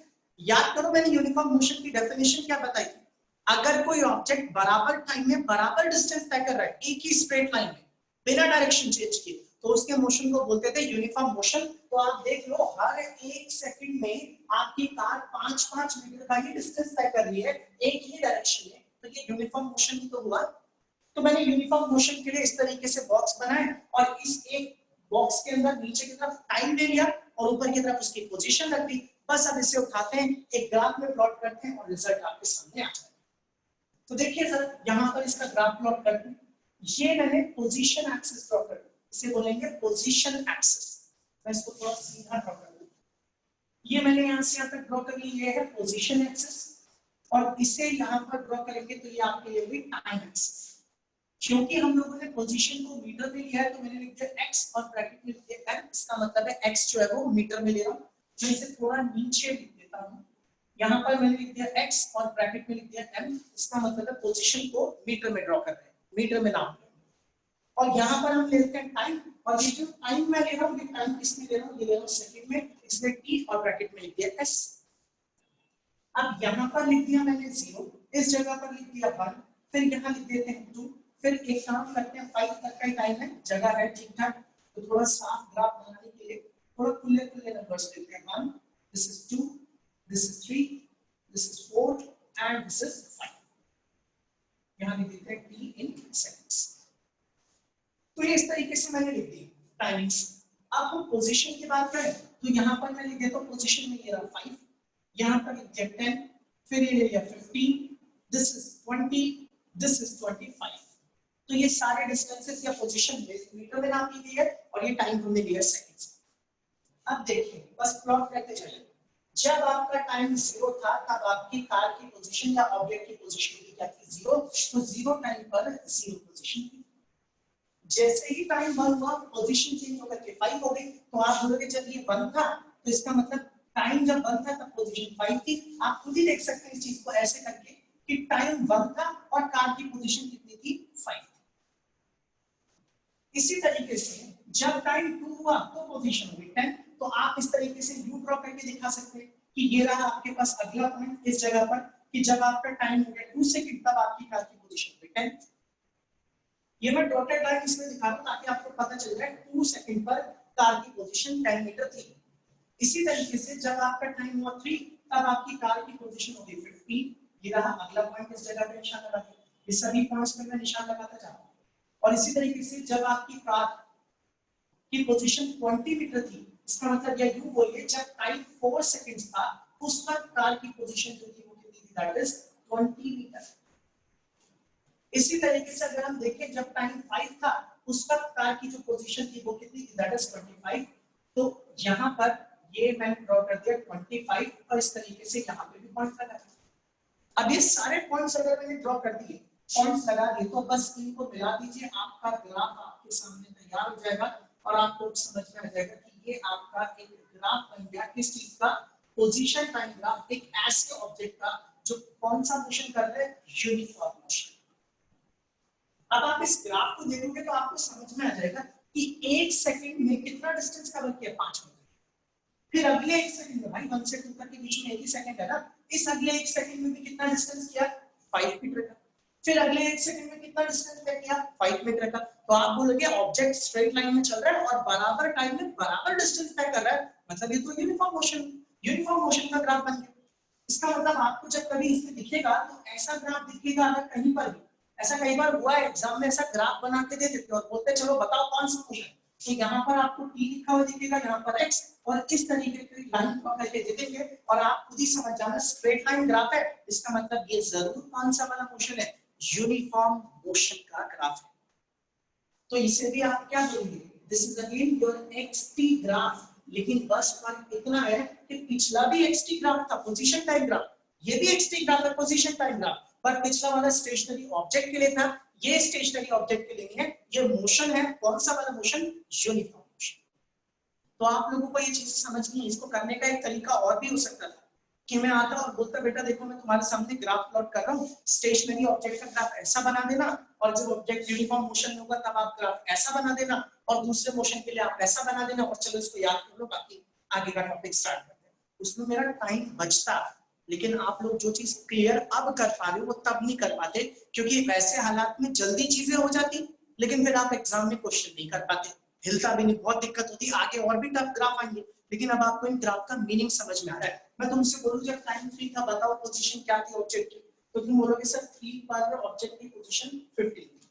याद करो मैंने यूनिफॉर्म मोशन की डेफिनेशन क्या बताई थी, अगर कोई ऑब्जेक्ट बराबर टाइम में बराबर डिस्टेंस तय कर रहा है एक ही स्ट्रेट लाइन में बिना डायरेक्शन चेंज किए, तो उसके मोशन को बोलते थे यूनिफॉर्म मोशन। तो आप देख लो हर 1 सेकंड में आपकी कार 5-5 मीटर का ही डिस्टेंस तय कर रही है एक ही डायरेक्शन में, तो ये यूनिफॉर्म मोशन ही तो हुआ। तो मैंने यूनिफॉर्म मोशन के लिए इस तरीके से बॉक्स बनाए और इस एक बॉक्स के अंदर नीचे की तरफ टाइम ले लिया और ऊपर की तरफ उसकी पोजीशन रख दी। बस अब इसे उठाते हैं, एक ग्राफ में प्लॉट करते हैं और रिजल्ट आपके सामने आ जाता है। तो देखिए सर यहाँ पर इसका ग्राफ प्लॉट करते हैं। ये मैंने पोजीशन एक्सिस ड्रॉ कर दिया, इसे बोलेंगे पोजीशन एक्सिस। मैं इसको थोड़ा सीधा ड्रॉ कर दूं, ये मैंने यहाँ से यहाँ तक ड्रॉ कर लिया है पोजीशन एक्सिस, और इसे यहाँ पर ड्रॉ करेंगे तो ये आपके लिए होगी टाइम एक्सिस। क्योंकि हम लोगों ने पोजीशन को मीटर में लिया है तो मैंने लिख दिया x और ब्रैकेट में लिख दिया m, इसका मतलब है x जो है वो मीटर में ले रहा हूँ। मैं इसे थोड़ा नीचे लिख देता हूँ, यहाँ पर मैंने लिख दिया x और ब्रैकेट में लिख दिया m, इसका मतलब है पोजीशन को मीटर में ड्रॉ कर रहे हैं, मीटर में नाम। और यहाँ पर हम लेते हैं टाइम, और ये जो टाइम मैं ले रहा हूँ, ये टाइम किसमें ले रहा हूँ, ये ले रहा हूँ सेकंड में, इसमें t और ब्रैकेट में लिख दिया s। अब यहाँ पर लिख दिया मैंने 0, इस जगह पर लिख दिया 1, फिर यहाँ लिख देते हैं 2, फिर एक काम करते हैं 5 तक का टाइम है, जगह है ठीक ठाक, तो थोड़ा साफ ग्राफ बनाने के लिए थोड़ा खुले खुले नंबर्स देते हैं 1 this is 2, this is 3, this is 4 and this is 5. यहाँ लिख देते हैं t in seconds. तो ये इस तरीके से मैंने लिख दी टाइमिंग्स. अब हम पोजीशन की बात करें तो यहाँ पर मैं लिख देता हूँ पोजीशन में ये रहा 5, यहाँ पर लिख दिया 10, फिर ये ले लिया 15, this is 20, this is 25. तो ये सारे डिस्टेंसेस या पोजीशन मीटर में नाप ली गई है और ये टाइम हमने लिया सेकंड्स. अब देखिए बस प्लॉट करते चले. जब आपका टाइम 0 था तब आपकी कार की पोजीशन या ऑब्जेक्ट की पोजीशन की क्या थी 0, तो 0 टाइम पर 0 पोजीशन थी. जैसे ही टाइम 1 हुआ पोजीशन चेंज होकर के 5 हो गई. तो आप बोलोगे जब ये 1 था तो इसका मतलब टाइम जब 1 था तब पोजीशन 5 थी. आप खुद ही देख सकते हैं इस चीज को ऐसे करके कि टाइम 1 था और कार की पोजीशन कितनी थी 5. इसी तरीके से जब टाइम 2 हुआ तो पोजीशन हुई 10. तो आप इस तरीके से यू ड्रॉ करके दिखा सकते हैं कि ये रहा आपके पास अगला पॉइंट इस जगह पर कि जब आपका टाइम हो गया 2 सेकंड तब आपकी कार की पोजीशन हुई 10. ये मैं डॉटेड लाइन इसमें दिखा रहा हूं ताकि आपको पता चल जाए 2 सेकंड पर कार की पोजीशन 10 मीटर थी. इसी तरीके से जब आपका टाइम हुआ 3 तब आपकी कार की पोजीशन हो गई 15. ये रहा अगला पॉइंट इस जगह पे निशान लगा दिया. ये सभी पॉइंट्स पे मैं निशान लगाता जा रहा हूं. और इसी तरीके से जब आपकी कार की पोजीशन 20 मीटर थी, इसका मतलब ये यूं बोलिए जब टाइम 4 सेकंड्स था उस वक्त कार की पोजीशन जो थी वो कितनी थी, दैट इज 20 मीटर. इसी तरीके से अगर हम देखें जब टाइम 5 था उस वक्त कार की जो पोजीशन थी वो कितनी थी, दैट इज 25. तो यहाँ पर ये मैंने ड्रॉ कर दिया 25 और इस तरीके से यहाँ पे भी पॉइंट लगा दिया. अब ये सारे पॉइंट्स अगर मैंने ड्रॉ कर दिए, पॉइंट्स लगा दिए, तो बस इनको मिला दीजिए, आपका ग्राफ आपके सामने तैयार हो जाएगा और आपको समझ में आ जाएगा कि ये आपका एक ग्राफ बन गया. किस चीज का, पोजीशन टाइम ग्राफ. एक ऐसे ऑब्जेक्ट का जो कौन सा मोशन कर रहा है, यूनिफॉर्म मोशन. अब आप इस ग्राफ को देखोगे तो आपको समझ में आ जाएगा कि 1 सेकंड में कितना डिस्टेंस कवर किया, 5 मीटर. फिर अगले 1 सेकंड में, भाई 1 से 2 तक के बीच में 1 ही सेकंड है ना, इस अगले 1 सेकंड में भी कितना डिस्टेंस किया, 5 मीटर का. फिर अगले 1 सेकंड में कितना डिस्टेंस तय किया, 5 मीटर का. तो आप बोलोगे ऑब्जेक्ट स्ट्रेट लाइन में चल रहा है और बराबर टाइम में बराबर डिस्टेंस तय कर रहा है, मतलब ये तो यूनिफॉर्म मोशन का ग्राफ बन गया. इसका मतलब आपको जब कभी इसमें दिखेगा तो ऐसा ग्राफ दिखेगा अगर कहीं पर भी. ऐसा कई बार हुआ है एग्जाम में, ऐसा ग्राफ बना के दे देते और बोलते चलो बताओ कौन सा मोशन. तो यहाँ पर आपको t लिखा हुआ दिखेगा, यहाँ पर x, और इस तरीके की लाइन ड्रॉ करके दे देंगे और आप खुद ही समझ जाना स्ट्रेट लाइन ग्राफ है, इसका मतलब ये जरूर कौन सा वाला मोशन है, यूनिफॉर्म मोशन का ग्राफ है. तो इसे भी आप क्या बोलेंगे, this is again your xt graph. लेकिन बस फर्क इतना है कि पिछला भी xt ग्राफ था, पोजीशन टाइम ग्राफ. ये भी xt ग्राफ है, पोजीशन टाइम ग्राफ. पर पिछला वाला स्टेशनरी ऑब्जेक्ट के लिए था, ये स्टेशनरी ऑब्जेक्ट के लिए है. ये मोशन है, कौन सा वाला मोशन, यूनिफॉर्म मोशन. तो आप लोगों को ये चीज समझनी है. इसको करने का एक तरीका और भी हो सकता था कि मैं आता और बोलता बेटा देखो मैं तुम्हारे सामने ग्राफ प्लॉट कर रहा हूँ, स्टेशनरी ऑब्जेक्ट का ग्राफ ऐसा बना देना और जब ऑब्जेक्ट यूनिफॉर्म मोशन में होगा तब आप ग्राफ ऐसा बना देना और दूसरे मोशन के लिए आप ऐसा बना देना और चलो इसको याद कर लो, बाकी आगे का टॉपिक स्टार्ट करते हैं. उसमें मेरा टाइम बचता, लेकिन आप लोग जो चीज क्लियर अब कर पा रहे हो वो तब नहीं कर पाते, क्योंकि वैसे हालात में जल्दी चीजें हो जाती लेकिन फिर आप एग्जाम में क्वेश्चन नहीं कर पाते, हिलता भी नहीं, बहुत दिक्कत होती. आगे और भी टफ ग्राफ आएंगे, लेकिन अब आपको इन ग्राफ का मीनिंग समझ में आ रहा है. मैं तुमसे बोलूं जब टाइम 3 था बताओ पोजीशन क्या थी ऑब्जेक्ट की, तो तुम बोलोगे सर 3 पर ऑब्जेक्ट की पोजीशन 15 थी.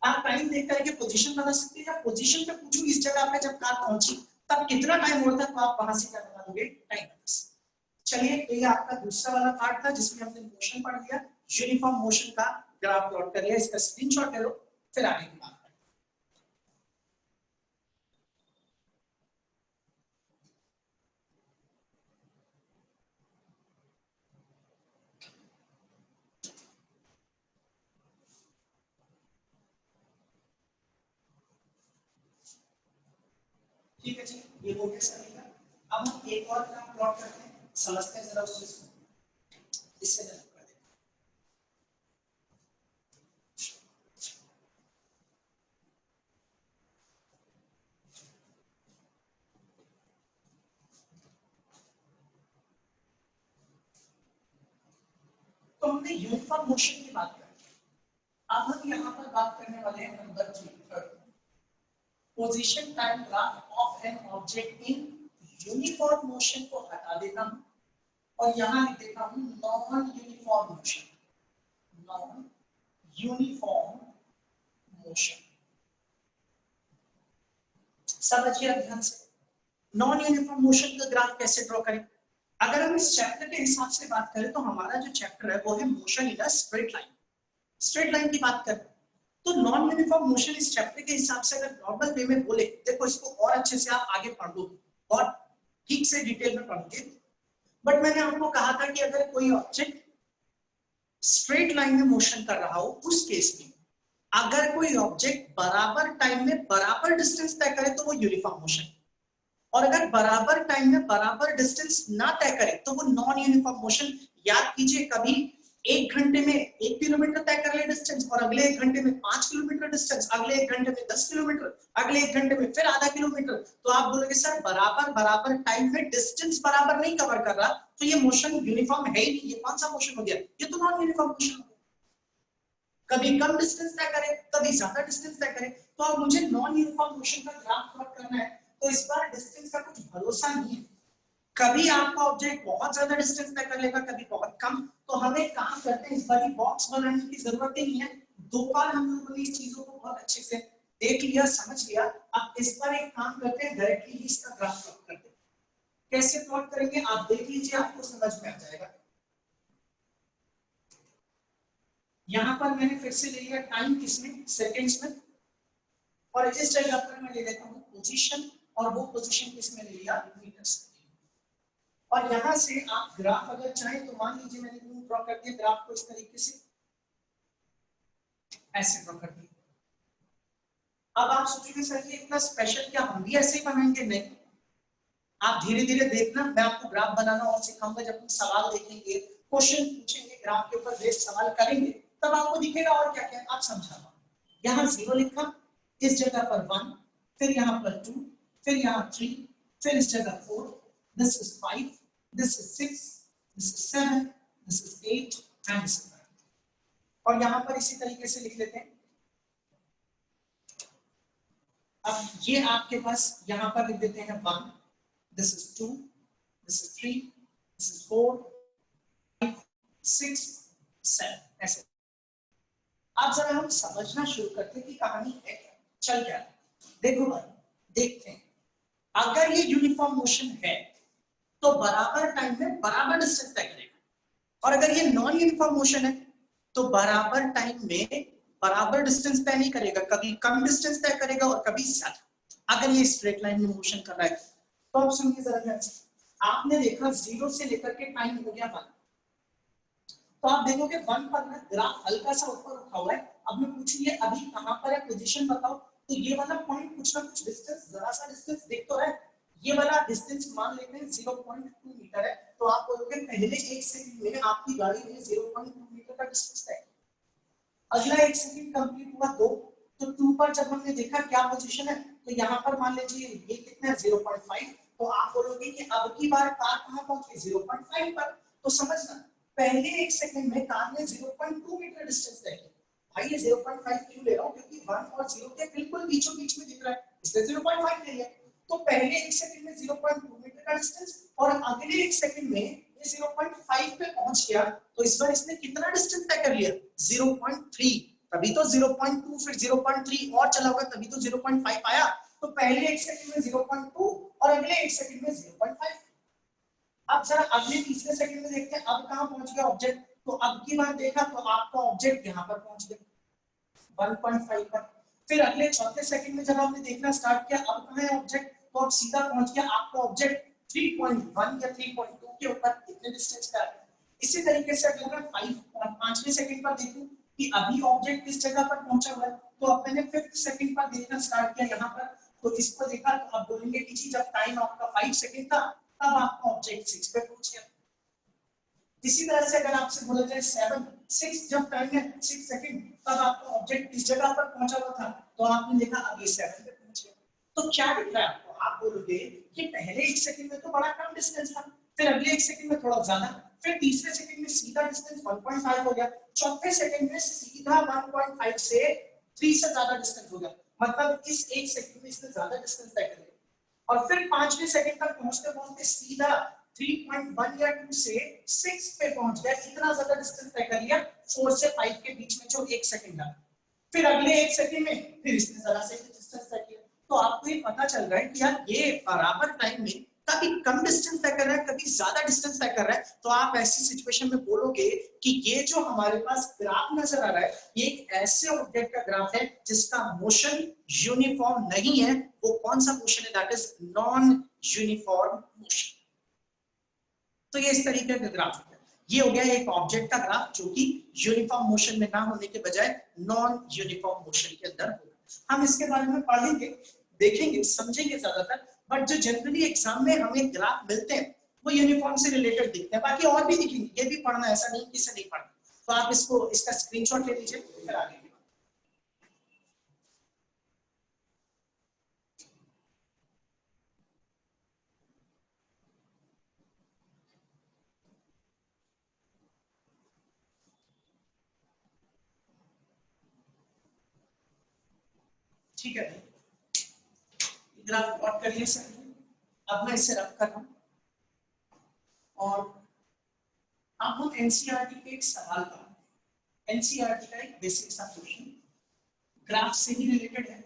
आप टाइम देख करके पोजीशन बना सकते हैं या पोजीशन पे पूछूं इस जगह पे जब कार पहुंची तब कितना टाइम होता तो आप वहां से क्या बता दोगे, टाइम. चलिए तो ये आपका दूसरा वाला पार्ट था जिसमें हमने मोशन पढ़ लिया, यूनिफॉर्म मोशन का ग्राफ प्लॉट कर लिया. इसका स्क्रीनशॉट ले लो, फिर आगे की बात. ठीक है जी, ये हो गया सभी का. अब हम एक और ग्राफ प्लॉट करते हैं, समझते हैं जरा उस चीज को. इससे कर देते हैं. तो हमने यूनिफॉर्म मोशन की बात करी. अब हम यहाँ पर बात करने वाले हैं number 3, position time graph of an object in uniform motion को हटा देता हूं और यहां लिख देता हूं non uniform motion, non uniform motion. समझिए ध्यान से, नॉन यूनिफॉर्म मोशन का ग्राफ कैसे ड्रॉ करें। अगर हम इस चैप्टर के हिसाब से बात करें तो हमारा जो चैप्टर है वो है motion in a straight line, straight line की बात करें तो नॉन यूनिफॉर्म मोशन इस चैप्टर के हिसाब से अगर नॉर्मल वे में बोले, देखो इसको और अच्छे से आप आगे पढ़ लो और ठीक से डिटेल में पढ़ोगे, बट मैंने आपको कहा था कि अगर कोई ऑब्जेक्ट स्ट्रेट लाइन में मोशन कर रहा हो उस केस में अगर कोई ऑब्जेक्ट बराबर टाइम में बराबर डिस्टेंस तय करे तो वो यूनिफॉर्म मोशन, और अगर बराबर टाइम में बराबर डिस्टेंस ना तय करे तो वो नॉन यूनिफॉर्म मोशन। याद कीजिए, कभी 1 घंटे में 1 किलोमीटर तय कर ले डिस्टेंस और अगले 1 घंटे में 5 किलोमीटर डिस्टेंस, अगले 1 घंटे में 10 किलोमीटर, अगले 1 घंटे में फिर आधा किलोमीटर, तो आप बोलोगे सर बराबर बराबर टाइम में डिस्टेंस बराबर नहीं कवर कर रहा तो ये मोशन यूनिफॉर्म है ही नहीं, ये कौन सा मोशन हो गया, ये तो नॉन यूनिफॉर्म मोशन हो गया। कभी कम डिस्टेंस तय करे कभी ज्यादा डिस्टेंस तय करे, तो अब मुझे नॉन यूनिफॉर्म मोशन का ग्राफ प्लॉट करना है तो इस बार डिस्टेंस का कुछ भरोसा नहीं है, कभी आपका ऑब्जेक्ट बहुत ज्यादा डिस्टेंस तय कर लेगा कभी बहुत कम। तो हमें काम करते हैं, इस बार बॉक्स बनाने की जरूरत ही नहीं है, 2 बार हम लोगों ने इस चीजों को बहुत अच्छे से देख लिया समझ लिया। अब इस बार एक काम करते हैं, डायरेक्टली ही इसका ग्राफ प्लॉट करते हैं। कैसे प्लॉट करेंगे आप देख लीजिए, आपको समझ में आ जाएगा। यहां पर मैंने फिर से ले लिया टाइम किसमें, सेकंड्स में, और इस जगह पर मैं ले लेता हूं पोजीशन, और वो पोजीशन किसमें ले लिया, मीटर्स। और यहां से आप ग्राफ अगर चाहें तो मान लीजिए मैंने ड्रॉ कर दिया ग्राफ को इस तरीके से, ऐसे ड्रॉ कर दिया। अब आप सोचोगे सर ये इतना स्पेशल, क्या हम भी ऐसे ही बनाएंगे? नहीं, आप धीरे धीरे देखना, मैं आपको ग्राफ बनाना और सिखाऊंगा। जब हम सवाल देखेंगे, क्वेश्चन पूछेंगे, ग्राफ के ऊपर बेस्ड सवाल करेंगे, तब आपको दिखेगा और क्या क्या आप समझा। यहाँ 0 लिखा, इस जगह पर 1, फिर यहाँ पर 2, फिर यहाँ 3, फिर इस जगह 4, this is 5, this is 6, this is 7, this is 8 and this is 9। और यहाँ पर इसी तरीके से लिख लेते हैं। अब ये आपके पास यहाँ पर लिख देते हैं 1, this is 2, this is 3, this is 4, 5, 6, 7 ऐसे। अब जरा हम समझना शुरू करते हैं कि कहानी है क्या, चल क्या। देखो भाई, देखते हैं, अगर ये यूनिफॉर्म मोशन है तो बराबर टाइम में बराबर डिस्टेंस तय करेगा, और अगर ये नॉन यूनिफॉर्म मोशन है तो बराबर टाइम में बराबर डिस्टेंस तय नहीं करेगा, कभी कम डिस्टेंस तय करेगा और कभी ज्यादा। अगर ये स्ट्रेट लाइन में मोशन कर रहा है तो आप सुनिए जरा ध्यान से। आपने देखा 0 से लेकर के टाइम हो गया 1, तो आप देखोगे 1 पर ना ग्राफ हल्का सा ऊपर उठा हुआ है। अब मैं पूछूं ये अभी कहां पर है, पोजीशन बताओ, तो ये वाला पॉइंट कुछ ना कुछ डिस्टेंस, जरा सा डिस्टेंस दिख तो रहा है। ये वाला डिस्टेंस मान लेते हैं 0.2 मीटर है, तो आप बोलोगे पहले 1 सेकंड में आपकी गाड़ी ने 0.2 मीटर का डिस्टेंस तय किया। अगला 1 सेकंड कंप्लीट हुआ 2, तो 2 पर जब हमने देखा क्या पोजीशन है, तो यहाँ पर मान लीजिए ये कितना है 0.5, तो आप बोलोगे कि अब की बार कार कहां पहुंच गई 0.5 पर। तो समझना, पहले 1 सेकंड में कार ने 0.2 मीटर डिस्टेंस तय किया। भाई ये 0.5 क्यों ले रहा हूं, क्योंकि 1 और 0 के बिल्कुल बीचों बीच में दिख रहा है, इसलिए 0.5 ले लिया। तो पहले 1 सेकंड में 0.2 मीटर का डिस्टेंस, और अगले 1 सेकंड में ये 0.5 पे पहुंच गया, तो इस बार इसने कितना डिस्टेंस तय कर लिया 0.3। तभी तो 0.2 फिर 0.3 और चला होगा, तभी तो 0.5 आया। तो पहले 1 सेकंड में 0.2 और अगले 1 सेकंड में 0.5। अब जरा अगले तीसरे सेकंड में देखते हैं अब कहां पहुंच गया ऑब्जेक्ट। तो अब की बार देखा तो आपका ऑब्जेक्ट यहां पर पहुंच गया 1.5 पर। फिर अगले चौथे सेकंड में जब आपने देखना स्टार्ट किया अब कहां है ऑब्जेक्ट, तो अब सीधा पहुंच गया आपका ऑब्जेक्ट 3.1 या 3.2 के ऊपर, इतने डिस्टेंस पर। इसी तरीके से अगर मैं 5वें सेकंड पर देखूं कि अभी ऑब्जेक्ट किस जगह पर पहुंचा हुआ है, तो अब मैंने 5th सेकंड पर देखना स्टार्ट किया यहाँ पर, तो इसको देखा तो अब बोलेंगे कि जी जब टाइम आपका 5 सेकंड था तब आपका ऑब्जेक्ट 6 पे पहुंच गया। इसी तरह से अगर आपसे बोला जाए 6 जब टाइम है 6 सेकंड, तब आपका ऑब्जेक्ट किस जगह पर पहुंचा हुआ था, तो आपने देखा अब ये 7 पे पहुंच गया। तो क्या दिख रहा है आपको, आप बोलोगे कि पहले 1 सेकंड में तो बड़ा कम डिस्टेंस था, फिर अगले 1 सेकंड में थोड़ा ज्यादा, फिर तीसरे सेकंड में सीधा डिस्टेंस 1.5 हो गया, चौथे सेकंड में सीधा 1.5 से 3 से ज्यादा डिस्टेंस हो गया। मतलब इस 1 सेकंड में इसने ज्यादा डिस्टेंस तय कर लिया। और फिर 5वें सेकंड तक पहुंचते पहुंचते सीधा 3.1 या 2 से 6 पे पहुंच गया। इतना ज्यादा डिस्टेंस तय कर लिया 4 से 5 के बीच में जो 1 सेकंड लगा। फिर अगले 1 सेकंड में फिर इसने जरा से डिस्टेंस तय किया। तो आपको ये पता चल रहा है कि यार ये बराबर टाइम में कभी कम डिस्टेंस तय कर रहा है, कभी ज्यादा डिस्टेंस तय कर रहा है। तो आप ऐसी सिचुएशन में बोलोगे कि ये जो हमारे पास ग्राफ नजर आ रहा है ये एक ऐसे ऑब्जेक्ट का ग्राफ है जिसका मोशन यूनिफॉर्म नहीं है। वो कौन सा मोशन है? That is non uniform motion. तो ये इस तरीके का ग्राफ है। ये हो गया एक ऑब्जेक्ट का ग्राफ जो कि यूनिफॉर्म मोशन में ना होने के बजाय नॉन यूनिफॉर्म मोशन के अंदर होगा। हम इसके बारे में पढ़ेंगे, देखेंगे, समझेंगे ज्यादातर, बट जो जनरली एग्जाम में हमें ग्राफ मिलते हैं वो यूनिफॉर्म से रिलेटेड दिखते हैं। बाकी और भी दिखेंगे, ये भी पढ़ना, ऐसा नहीं कि इसे नहीं पढ़ना। तो आप इसका स्क्रीनशॉट ले लीजिए, फिर आगे ठीक है। ग्राफ प्लॉट करिए सर। अब मैं इसे रब कर रहा हूं और अब हम एनसीईआरटी के एक सवाल का, एनसीईआरटी का एक बेसिक सा क्वेश्चन ग्राफ से ही रिलेटेड है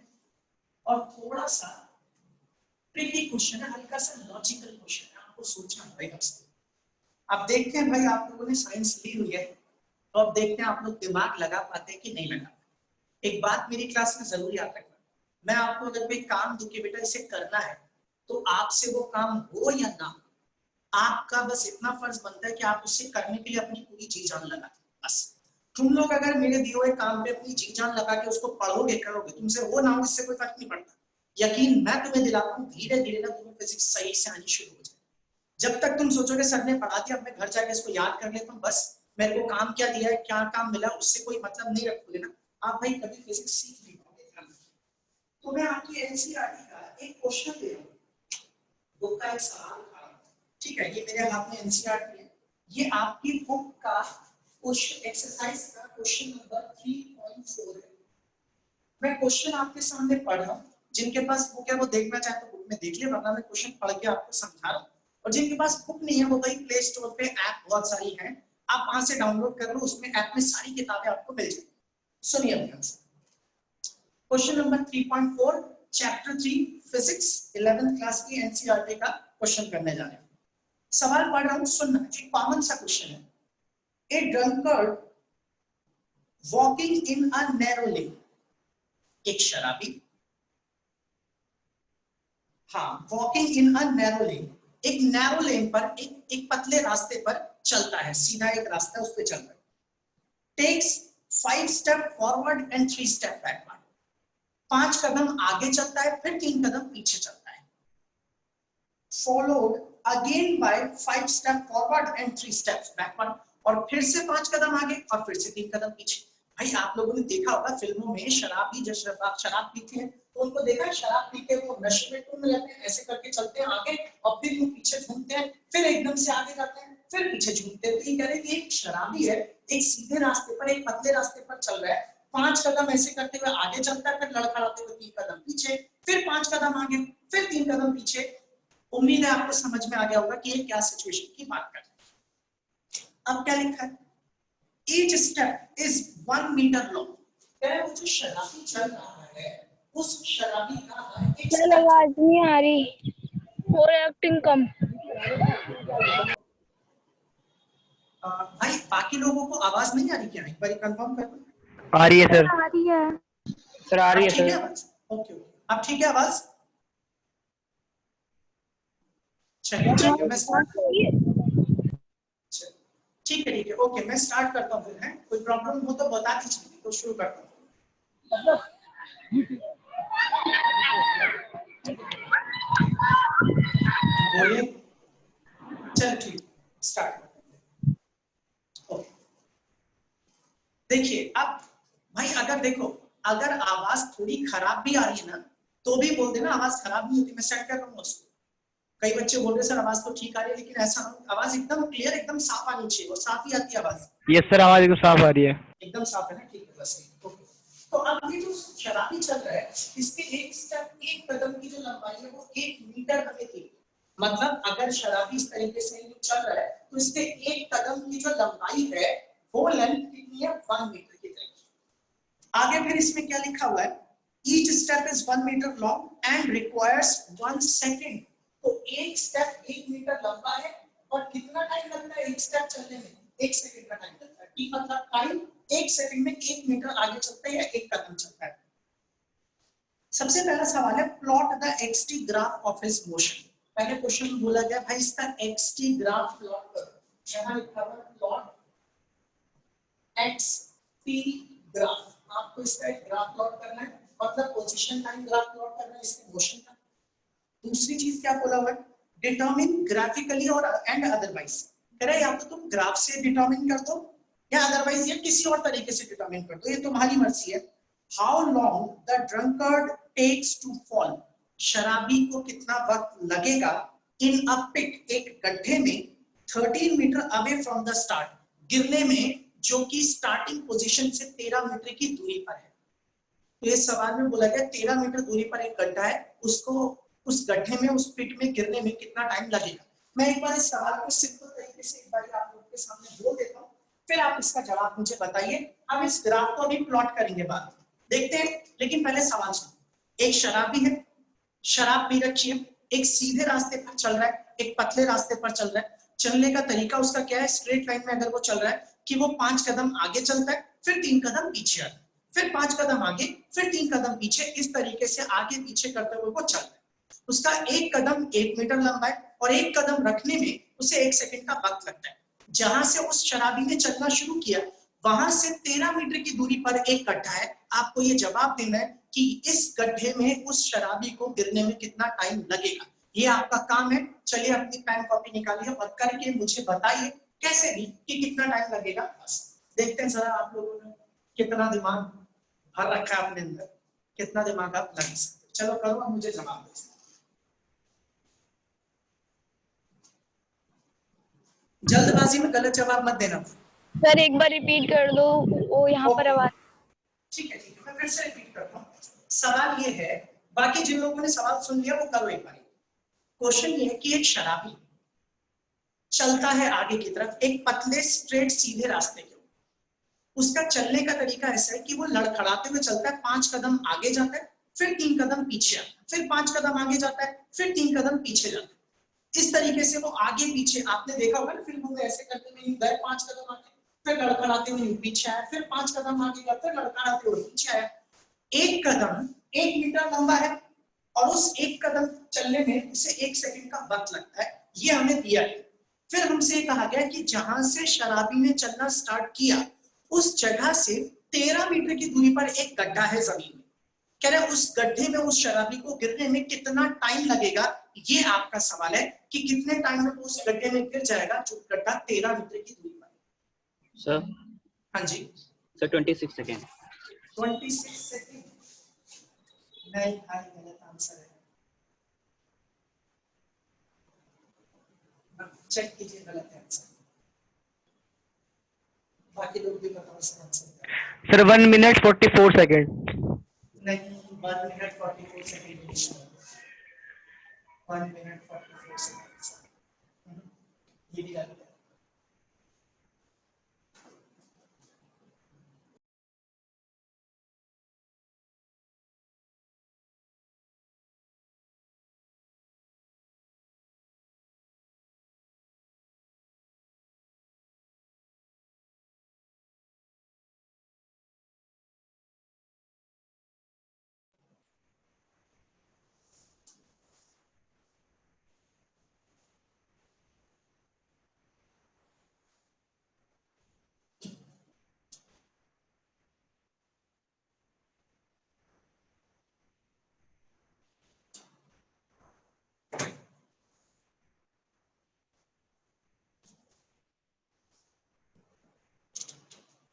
और थोड़ा सा ट्रिकी क्वेश्चन है, हल्का सा लॉजिकल क्वेश्चन है, आपको सोचना पड़ेगा उसको। अब देखते हैं भाई, आप लोगों ने साइंस ली हुई है तो अब देखते हैं आप लोग दिमाग लगा पाते हैं कि नहीं लगा। एक बात मेरी क्लास में जरूर याद रखना, मैं आपको अगर कोई काम दूं कि बेटा इसे करना है तो आपसे वो काम हो या ना हो, आपका बस इतना फर्ज बनता है कि आप उसे करने के लिए अपनी पूरी जी जान लगा दो। बस तुम लोग अगर मेरे दिए हुए काम पे अपनी जी जान लगा के उसको पढ़ोगे, करोगे, तुमसे हो ना हो इससे कोई फर्क नहीं पड़ता। यकीन मैं तुम्हें दिलाता हूँ, धीरे धीरे ना तुम्हें फिजिक्स सही से आनी शुरू हो जाए। जब तक तुम सोचोगे सर ने पढ़ा दिया, अब मैं घर जाके इसको याद कर लेता हूँ, बस मेरे को काम क्या दिया है, क्या काम मिला, उससे कोई मतलब नहीं रखोगे ना, आप भाई कभी फिजिक्स सीख नहीं पाओगे। तो मैं आपकी एनसीईआरटी का एक क्वेश्चन दे रहा हूँ, बुक का एक सवाल उठा रहा हूँ, ठीक है। ये मेरे हाथ में एनसीईआरटी है, ये आपकी बुक का क्वेश्चन एक्सरसाइज का क्वेश्चन नंबर 3.4 है। मैं क्वेश्चन आपके सामने पढ़ रहा हूँ, जिनके पास बुक है वो देखना चाहे तो बुक में देख ले, वरना मैं क्वेश्चन पढ़ के आपको समझा रहा हूँ। और जिनके पास बुक नहीं है वो भाई प्ले स्टोर पे ऐप बहुत सारी हैं, आप वहां से डाउनलोड कर लो, उसमें ऐप में सारी किताबें आपको मिल जाएंगी। सुनिए ध्यान से, question number 3.4 chapter 3 physics 11th class की एनसीईआरटी का क्वेश्चन करने जा रहे हैं। सवाल पढ़ रहा हूँ, सुनना, एक कॉमन सा क्वेश्चन है। A drunkard walking in a narrow lane, एक शराबी, हाँ, walking in a narrow lane, एक नैरो लेन पर, एक पतले रास्ते पर चलता है, सीधा एक रास्ता उस पर चल रहा है। Takes 5 step forward and 3 step backward, 5 कदम आगे चलता है फिर 3 कदम पीछे चलता है। Followed again by 5 step forward and 3 steps backward, और फिर से 5 कदम आगे और फिर से 3 कदम पीछे। भाई आप लोगों ने देखा होगा फिल्मों में शराबी जब शराब पीते हैं तो उनको देखा है, शराब पी के वो नशे में टूट जाते हैं, ऐसे करके चलते हैं आगे और फिर वो पीछे झूमते हैं, फिर एकदम से आगे जाते हैं, फिर पीछे झूमते हैं। तो ये कह रहे हैं कि एक शराबी है, एक सीधे रास्ते पर, एक पतले रास्ते पर चल रहा है, 5 कदम ऐसे करते हुए आगे चलता है, फिर लड़खड़ाते हुए 3 कदम पीछे, फिर 5 कदम आगे, फिर 3 कदम पीछे। उम्मीद है आपको समझ में आ गया होगा कि ये क्या सिचुएशन की बात कर रहे हैं। अब क्या लिखा है, each step is 1 metre long. कह रहे वो जो शराबी चल रहा है उस शराबी का एक चल आवाज नहीं आ रही और एक्टिंग कम। भाई बाकी लोगों को आवाज नहीं आ रही क्या? एक बार कंफर्म कर लो। आ रही है सर, आ रही है सर आ रही है ठीक है सर। आवाज, ओके ओके, अब ठीक है आवाज। चलिए मैं स्टार्ट, ठीक है ओके, मैं स्टार्ट करता हूँ फिर, है कोई प्रॉब्लम हो तो बता दीजिए, तो शुरू करता हूँ। बोलिए, चल ठीक, स्टार्ट। ओके, देखिए अब भाई अगर देखो, अगर आवाज थोड़ी खराब भी आ रही है ना तो भी बोल देना, आवाज खराब नहीं होती, मैं सेट कर दूंगा उसको। कई बच्चे बोल रहे सर आवाज तो ठीक आ रही है, लेकिन ऐसा आवाज एकदम क्लियर, एकदम साफ आनी चाहिए, और साफ ही आती है आवाज। यस सर, आवाज एकदम साफ आ रही है। एकदम साफ है ना, ठीक है बस। ओके, तो अब ये जो शराबी चल रहा है, इसके एक स्टेप, एक कदम की जो लंबाई है वो 1 मीटर हमें थी। मतलब अगर शराबी इस तरीके से चल रहा है तो इसके एक कदम की जो लंबाई है वो लेंथ कितनी है, 1 मीटर की तरह। आगे फिर इसमें क्या लिखा हुआ है, each step is 1 metre long and requires 1 second. तो एक स्टेप 1 मीटर लंबा है और कितना टाइम लगता है एक स्टेप चलने में, 1 सेकंड का टाइम लगता है। टी मतलब टाइम, 1 सेकंड में 1 मीटर आगे चलता है या एक कदम चलता है। सबसे पहला सवाल है, plot the XT graph of his motion. पहले क्वेश्चन में बोला गया भाई इसका एक्सटी ग्राफ प्लॉट करो। यहां लिखा हुआ प्लॉट एक्सटी ग्राफ, आपको इसका एक ग्राफ प्लॉट करना है, मतलब पोजीशन टाइम ग्राफ प्लॉट करना है इसके मोशन का। दूसरी चीज क्या बोला हुआ है, डिटरमिन ग्राफिकली और एंड अदरवाइज। कह रहे या तो तुम ग्राफ से डिटरमिन कर दो या अदरवाइज ये किसी और तरीके से डिटरमिन कर दो, ये तुम्हारी मर्जी है। How long the drunkard takes to fall, शराबी को कितना वक्त लगेगा इन अ पिट, एक गड्ढे में 13 metre away from the start, गिरने में जो कि स्टार्टिंग पोजीशन से 13 मीटर की दूरी पर है। तो इस सवाल में बोला गया 13 मीटर दूरी पर एक गड्ढा है, उसको उस गड्ढे में, उस पिट में गिरने में कितना टाइम लगेगा। मैं एक बार इस सवाल को सिंपल तरीके से एक बार आप लोगों के सामने बोल देता हूं, फिर आप इसका जवाब मुझे बताइए। हम इस ग्राफ को अभी प्लॉट करेंगे बाद में, देखते हैं। लेकिन पहले सवाल सुनो। एक शराबी है, शराब पी रखी है, एक सीधे रास्ते पर चल रहा है, एक पतले रास्ते पर चल रहा है। चलने का तरीका उसका क्या है, स्ट्रेट लाइन में अगर वो चल रहा है कि वो 5 कदम आगे चलता है, फिर 3 कदम पीछे आता है, फिर 5 कदम आगे, फिर 3 कदम पीछे, इस तरीके से आगे पीछे करते हुए वो चल रहा है। उसका एक कदम 1 मीटर लंबा है और एक कदम रखने में उसे 1 सेकंड का वक्त लगता है। जहां से उस शराबी ने चलना शुरू किया वहां से 13 मीटर की दूरी पर एक गड्ढा है। आपको ये जवाब देना है कि इस गड्ढे में उस शराबी को गिरने में कितना टाइम लगेगा। ये आपका काम है। चलिए अपनी पेन कॉपी निकालिए और करके मुझे बताइए कैसे भी कि कितना टाइम लगेगा। बस देखते हैं जरा आप लोगों ने कितना दिमाग भर रखा है अपने अंदर, कितना दिमाग आप लगा सकते। चलो करो और मुझे जवाब दो। जल्दबाजी में गलत जवाब मत देना। सर एक बार रिपीट कर दो, वो यहाँ पर आवाज। ठीक है, मैं फिर से रिपीट करता हूँ। सवाल ये है, बाकी जिन लोगों ने सवाल सुन लिया वो करो एक बार। क्वेश्चन ये है कि एक शराबी चलता है आगे की तरफ एक पतले स्ट्रेट सीधे रास्ते के। उसका चलने का तरीका ऐसा है कि वो लड़खड़ाते हुए चलता है, 5 कदम आगे जाता है, फिर 3 कदम पीछे आता है, फिर 5 कदम आगे जाता है, फिर 3 कदम पीछे जाता है। इस तरीके से वो आगे पीछे, आपने देखा होगा ना फिल्मों में, ऐसे करते हुए गए 5 कदम आगे, फिर लड़खड़ाते हुए पीछे आया, फिर 5 कदम आगे गया, फिर लड़खड़ाते हुए पीछे आया। एक कदम 1 मीटर लंबा है और उस एक कदम चलने में उसे 1 सेकंड का वक्त लगता है, ये हमें दिया है। फिर हमसे कहा गया कि जहां से शराबी ने चलना स्टार्ट किया उस जगह से 13 मीटर की दूरी पर एक गड्ढा है जमीन में। कह रहे उस गड्ढे में उस शराबी को गिरने में कितना टाइम लगेगा, ये आपका सवाल है कि कितने टाइम में उस गड्ढे में गिर जाएगा जो गड्ढा 13 मीटर की दूरी पर। सर हाँ जी सर 26 सेकेंड। 26 सेकंड नहीं भाई, गलत आंसर है। चेक कीजिए, गलत है आंसर। बाकी लोग भी बताओ इसका आंसर। Sir 1 minute 44 second. नहीं, 1 मिनट 44 सेकंड, 1 मिनट 44 सेकंड, ये भी गलत है।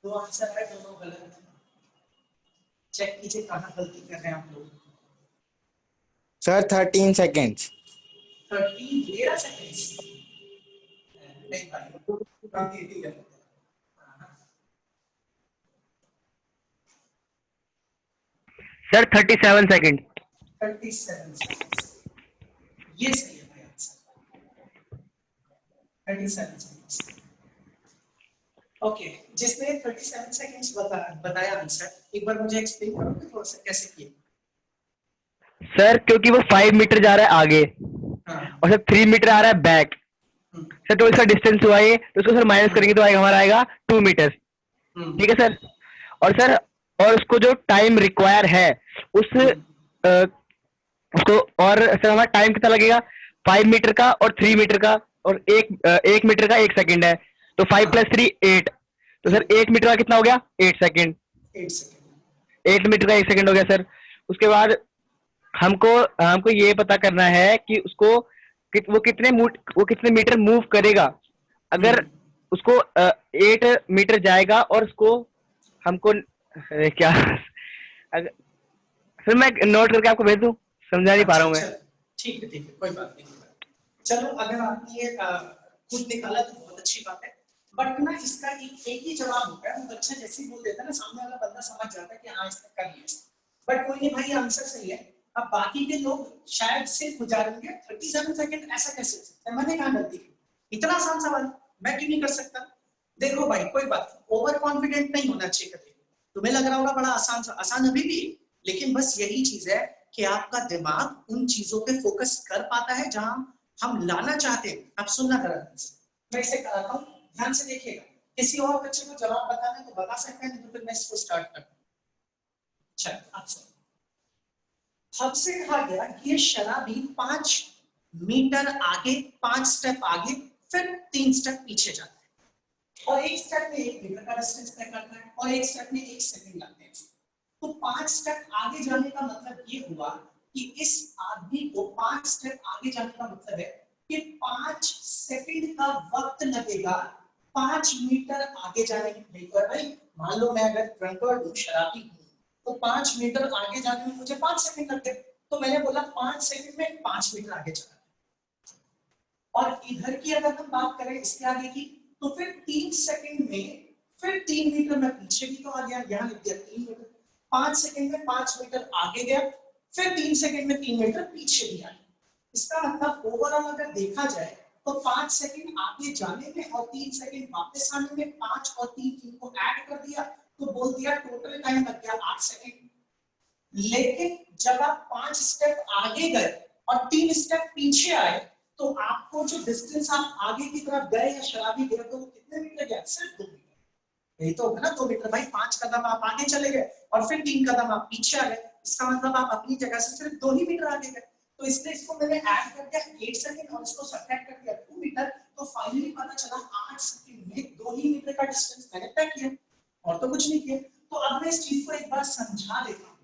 दो आंसर है, दोनों गलत है। चेक कीजिए कहां गलती कर रहे हैं आप लोग। Sir 13 seconds। 13 सेकंड्स नहीं भाई, ये भी गलत है। Sir 37 second. 37 seconds. ये सही है भाई आंसर, 37 seconds. ओके, जिसने 37 सेकंड्स बताया आंसर, एक बार मुझे एक्सप्लेन करोगे थोड़ा सा कैसे किए? सर क्योंकि वो 5 मीटर जा रहा है आगे हाँ, और सर 3 मीटर आ रहा है बैक, सर तो इसका डिस्टेंस हुआ ये, तो उसको सर माइनस करेंगे तो आएगा हमारा आएगा 2 मीटर। ठीक है सर। और उसको जो टाइम रिक्वायर है उस उसको, और सर हमारा टाइम कितना लगेगा 5 मीटर का और 3 मीटर का, और 1 मीटर का 1 सेकंड है, तो 5 + 3 8, तो सर 1 मीटर का कितना हो गया 8 सेकंड। 8 सेकंड। 8 मीटर का 1 सेकंड हो गया सर। उसके बाद हमको ये पता करना है कि उसको वो कितने मीटर मूव करेगा। अगर उसको 8 मीटर जाएगा और उसको हमको क्या सर मैं नोट करके आपको भेज दूं, समझा नहीं पा रहा हूँ मैं। ठीक है कोई बात नहीं। चलो अगर आपने ये खुद निकाला तो बहुत अच्छी बात है, बट ना इसका एक ही जवाब होता है, मतलब अच्छा जैसे ही बोल देता है ना सामने वाला बंदा समझ जाता है कि हाँ इसने कर लिया, बट कोई नहीं भाई आंसर सही है। अब बाकी के लोग शायद सिर्फ गुजारेंगे 37 सेकंड, ऐसा कैसे हो सकता है, मैंने कहा गलती की, इतना आसान सवाल मैं क्यों नहीं कर सकता? देखो भाई कोई बात, ओवर कॉन्फिडेंट नहीं होना चाहिए कभी। तुम्हें लग रहा होगा बड़ा आसान अभी भी, लेकिन बस यही चीज है कि आपका दिमाग उन चीजों पे फोकस कर पाता है जहां हम लाना चाहते हैं। आप सुनना जरा, मैं इसे कराता हूं, ध्यान से देखिएगा। किसी और बच्चे को जवाब बताना है तो बता सकते हैं, नहीं तो फिर मैं इसको स्टार्ट करता हूं। चल आप सुनो, हमसे कहा गया कि ये शराबी 5 मीटर आगे, 5 स्टेप आगे, फिर 3 स्टेप पीछे जाता है, और एक स्टेप में 1 मीटर का डिस्टेंस तय करता है, और एक स्टेप में 1 सेकंड लगते हैं। तो 5 स्टेप आगे जाने का मतलब ये हुआ कि इस आदमी को 5 स्टेप आगे जाने का मतलब है कि 5 सेकंड का वक्त लगेगा 5 मीटर आगे जाने के लिए। भाई मान लो मैं अगर ड्रंकर्ड हूं, शराबी हूं, तो 5 मीटर आगे जाने में मुझे 5 सेकंड लगते, तो मैंने बोला 5 सेकंड में 5 मीटर आगे जाना। और इधर की अगर हम बात करें इसके आगे की, तो फिर 3 सेकंड में फिर 3 मीटर में पीछे भी तो आ गया, यहां लिख दिया 3 मीटर। 5 सेकंड में 5 मीटर आगे गया, फिर 3 सेकंड में 3 मीटर पीछे भी आया। इसका मतलब ओवरऑल अगर देखा जाए तो 5 सेकंड आगे जाने में और 3 सेकंड वापस आने में, 5 और 3 को ऐड कर दिया तो बोल दिया टोटल टाइम लग गया 8 सेकंड। लेकिन जब आप 5 स्टेप आगे गए और 3 स्टेप पीछे आए, तो आपको जो डिस्टेंस आप आगे की तरफ गए या शराबी गए, तो वो कितने मीटर गया? सिर्फ 2 मीटर। यही तो होगा ना 2 मीटर। भाई 5 कदम आप आगे चले गए और फिर 3 कदम आप पीछे आ गए, इसका मतलब आप अपनी जगह से सिर्फ 2 ही मीटर आगे गए। तो इसलिए इसको मैंने ऐड कर दिया 8 सेकंड और इसको सब्ट्रैक्ट कर दिया 2 मीटर, तो फाइनली पता चला 8 सेकंड में 2 ही मीटर का डिस्टेंस मैंने तय किया, और तो कुछ नहीं किया। तो अब मैं इस चीज को एक बार समझा देता हूं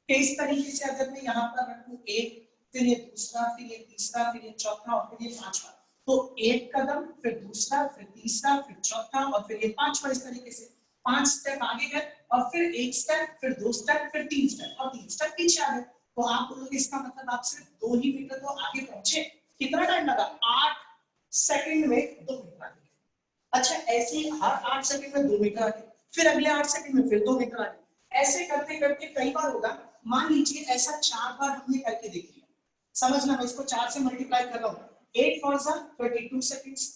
कि इस तरीके से अगर मैं यहाँ पर रखूं 1, फिर ये दूसरा, फिर ये तीसरा, फिर ये चौथा और फिर ये पांचवा, तो 1 कदम, फिर दूसरा, फिर तीसरा, फिर चौथा और फिर ये पांचवा, इस तरीके से 5 स्टेप आगे गए और फिर 1 स्टेप, फिर 2 स्टेप, फिर 3 स्टेप और 3 स्टेप पीछे आ गए। तो आप बोलोगे इसका मतलब आप सिर्फ 2 ही मीटर तो आगे पहुंचे। कितना टाइम लगा? 8 सेकंड में 2 मीटर आगे। अच्छा ऐसे ही हर 8 सेकंड में 2 मीटर आगे, फिर अगले 8 सेकंड में फिर 2 मीटर आगे, ऐसे करते करते कई बार होगा। मान लीजिए ऐसा 4 बार हमने करके देख लिया, समझना मैं इसको 4 से मल्टीप्लाई कर रहा हूं। 8 4 32 सेकंड्स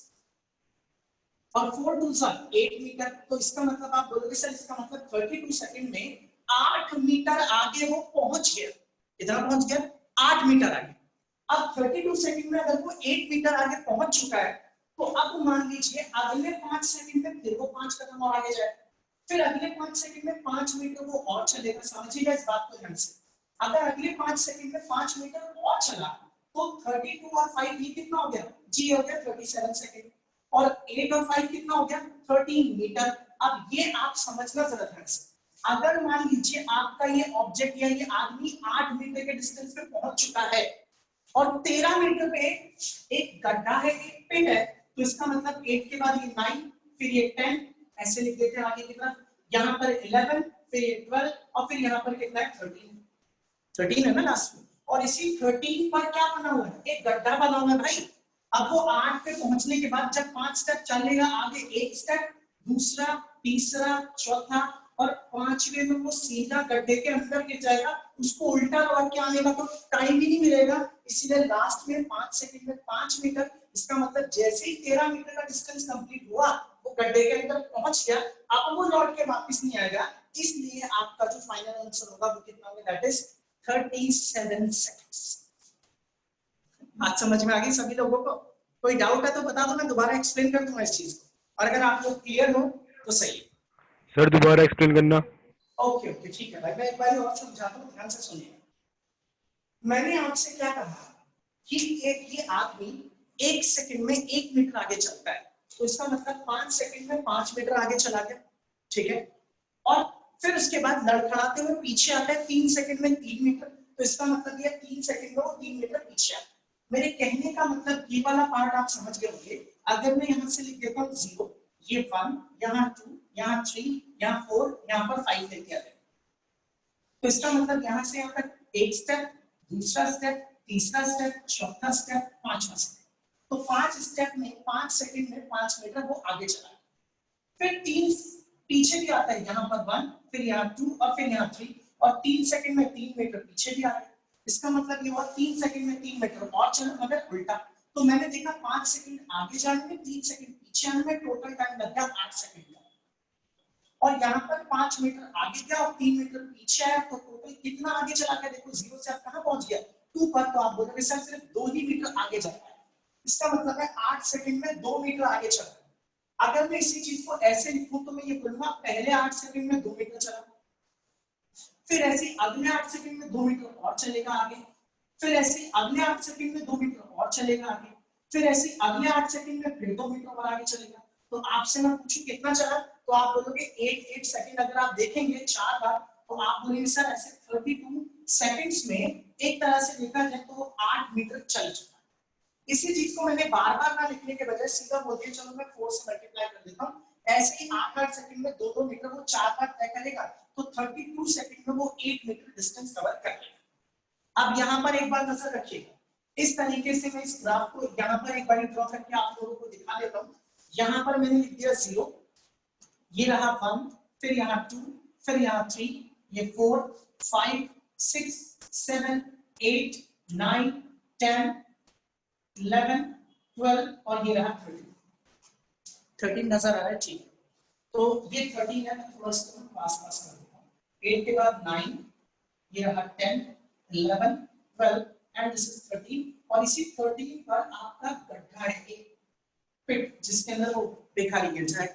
और 4 2 8 मीटर। तो इसका मतलब आप बोलोगे सर इसका मतलब 32 सेकंड में 8 मीटर आगे वो पहुंच गया। कितना पहुंच गया? 8 मीटर आगे। अब 32 सेकंड में अगर वो 8 मीटर आगे पहुंच चुका है, तो अब मान लीजिए अगले 5 सेकंड में फिर वो 5 कदम और आगे जाए, फिर अगले 5 सेकंड में 5 मीटर वो और चलेगा। समझिएगा इस बात को ध्यान से। अगर अगले 5 सेकंड में 5 मीटर और चला, तो 32 और 5 ये कितना हो गया? जी हो गया 37 सेकंड, और 8 और 5 कितना हो गया? 13 मीटर। अब ये आप समझना जरा ध्यान से। अगर मान लीजिए आपका ये ऑब्जेक्ट या ये आदमी 8 मीटर के डिस्टेंस पे पहुंच चुका है और 13 मीटर पे एक गड्ढा है, एक पिट है, तो इसका मतलब 8 के बाद ये 9, फिर ये 10, ऐसे लिख देते हैं आगे की तरफ। यहाँ पर 11, फिर ये 12 और फिर यहाँ पर कितना है? 13 है ना लास्ट में। और इसी 13 पर क्या बना हुआ है? एक गड्ढा बना हुआ है भाई। अब वो 8 पे पहुंचने के बाद जब 5 स्टेप चलेगा आगे, 1 स्टेप, दूसरा, तीसरा, चौथा, और 5वें में वो सीधा गड्ढे के अंदर गिर जाएगा, उसको उल्टा लौट के आने का तो टाइम ही नहीं मिलेगा, इसीलिए लास्ट में 5 सेकंड में 5 मीटर। इसका मतलब जैसे ही 13 मीटर का डिस्टेंस कंप्लीट हुआ वो गड्ढे के अंदर पहुंच गया, अब वो लौट के वापस नहीं आएगा, इसलिए आपका जो फाइनल आंसर होगा वो कितना होगा, दैट इज 37 सेकंड्स। बात समझ में आ गई सभी लोगों को? कोई डाउट है तो बता दो, मैं दोबारा एक्सप्लेन कर दूंगा इस चीज को, और अगर आप लोग क्लियर हो तो सही है। सर दोबारा एक्सप्लेन करना। ओके ओके ठीक है भाई, मैं एक बार और समझाता हूँ, ध्यान से सुनिए। मैंने आपसे क्या कहा कि एक ये आदमी 1 सेकंड में 1 मीटर आगे चलता है, तो इसका मतलब 5 सेकंड में 5 मीटर आगे चला गया, ठीक है। और फिर उसके बाद लड़खड़ाते हुए पीछे आता है 3 सेकंड में 3 मीटर, तो इसका मतलब ये 3 सेकंड में वो 3 मीटर पीछे आता है। मेरे कहने का मतलब ये वाला पार्ट आप समझ गए होंगे। अगर मैं यहाँ से लिख देता हूँ 0, ये 1, यहाँ 2, यहाँ 3, यहाँ 4, यहाँ पर 5 लेके आ जाए, तो इसका मतलब यहाँ से यहाँ तक एक स्टेप, दूसरा स्टेप, तीसरा स्टेप, चौथा स्टेप, पांचवा स्टेप, तो 5 स्टेप में 5 सेकंड में 5 मीटर वो आगे चला। फिर 3 पीछे भी आता है, यहाँ पर 1, फिर यहाँ 2 और फिर यहाँ 3, और 3 सेकंड में 3 मीटर पीछे भी आ गया। इसका मतलब ये हुआ 3 सेकंड में 3 मीटर और चला, मगर उल्टा। तो मैंने देखा 5 सेकंड आगे जाने में, 3 सेकंड पीछे आने में, टोटल टाइम लग गया 8 सेकंड का। और यहाँ पर 5 मीटर आगे गया और 3 मीटर पीछे आया, तो टोटल कितना आगे चला गया, देखो 0 से आप कहाँ पहुंच गया 2 पर, तो आप बोलोगे सर सिर्फ 2 ही मीटर आगे जा पाया। इसका मतलब है 8 सेकंड में 2 मीटर आगे चला। अगर मैं इसी चीज को ऐसे लिखूं तो मैं ये बोलूंगा पहले 8 सेकंड में 2 मीटर चला, फिर ऐसे अगले 8 सेकंड में 2 मीटर और चलेगा आगे, फिर ऐसे अगले 8 सेकंड में 2 मीटर और चलेगा आगे, फिर ऐसे अगले 8 सेकंड में फिर 2 मीटर और आगे चलेगा। तो आपसे मैं पूछूं कितना चला, तो आप बोलोगे 8 सेकंड। अगर आप देखेंगे 4 बार, तो आप बोलेंगे सर ऐसे 32 सेकंड्स में एक तरह से देखा जाए तो 8 मीटर चल चुका है। इसी चीज को मैंने बार बार ना लिखने के बजाय सीधा बोल दिया, चलो मैं 4 से मल्टीप्लाई कर देता हूँ, ऐसे ही 8 सेकंड में 2 मीटर वो 4 बार तय करेगा, तो 32 सेकंड में वो 8 मीटर डिस्टेंस कवर कर लेगा। अब यहाँ पर एक बार नजर रखिएगा, इस तरीके से मैं इस ग्राफ को यहाँ पर एक बार ड्रॉ करके आप लोगों को दिखा देता हूँ। यहाँ पर मैंने लिख दिया 0, ये रहा 1, फिर यहाँ 2, फिर यहाँ 3, ये 4, 5, 6, 7, 8, 9, 10, 11, 12 और ये रहा 13 नजर आ रहा है, ठीक है। तो ये 13 है, थोड़ा सा पास कर देता हूँ। 8 के बाद 9, ये रहा 10, 11, 12 एंड दिस इज 13, और इसी 13 पर आपका गड्ढा है, एक पिट, जिसके अंदर वो भिखारी गिर जाए।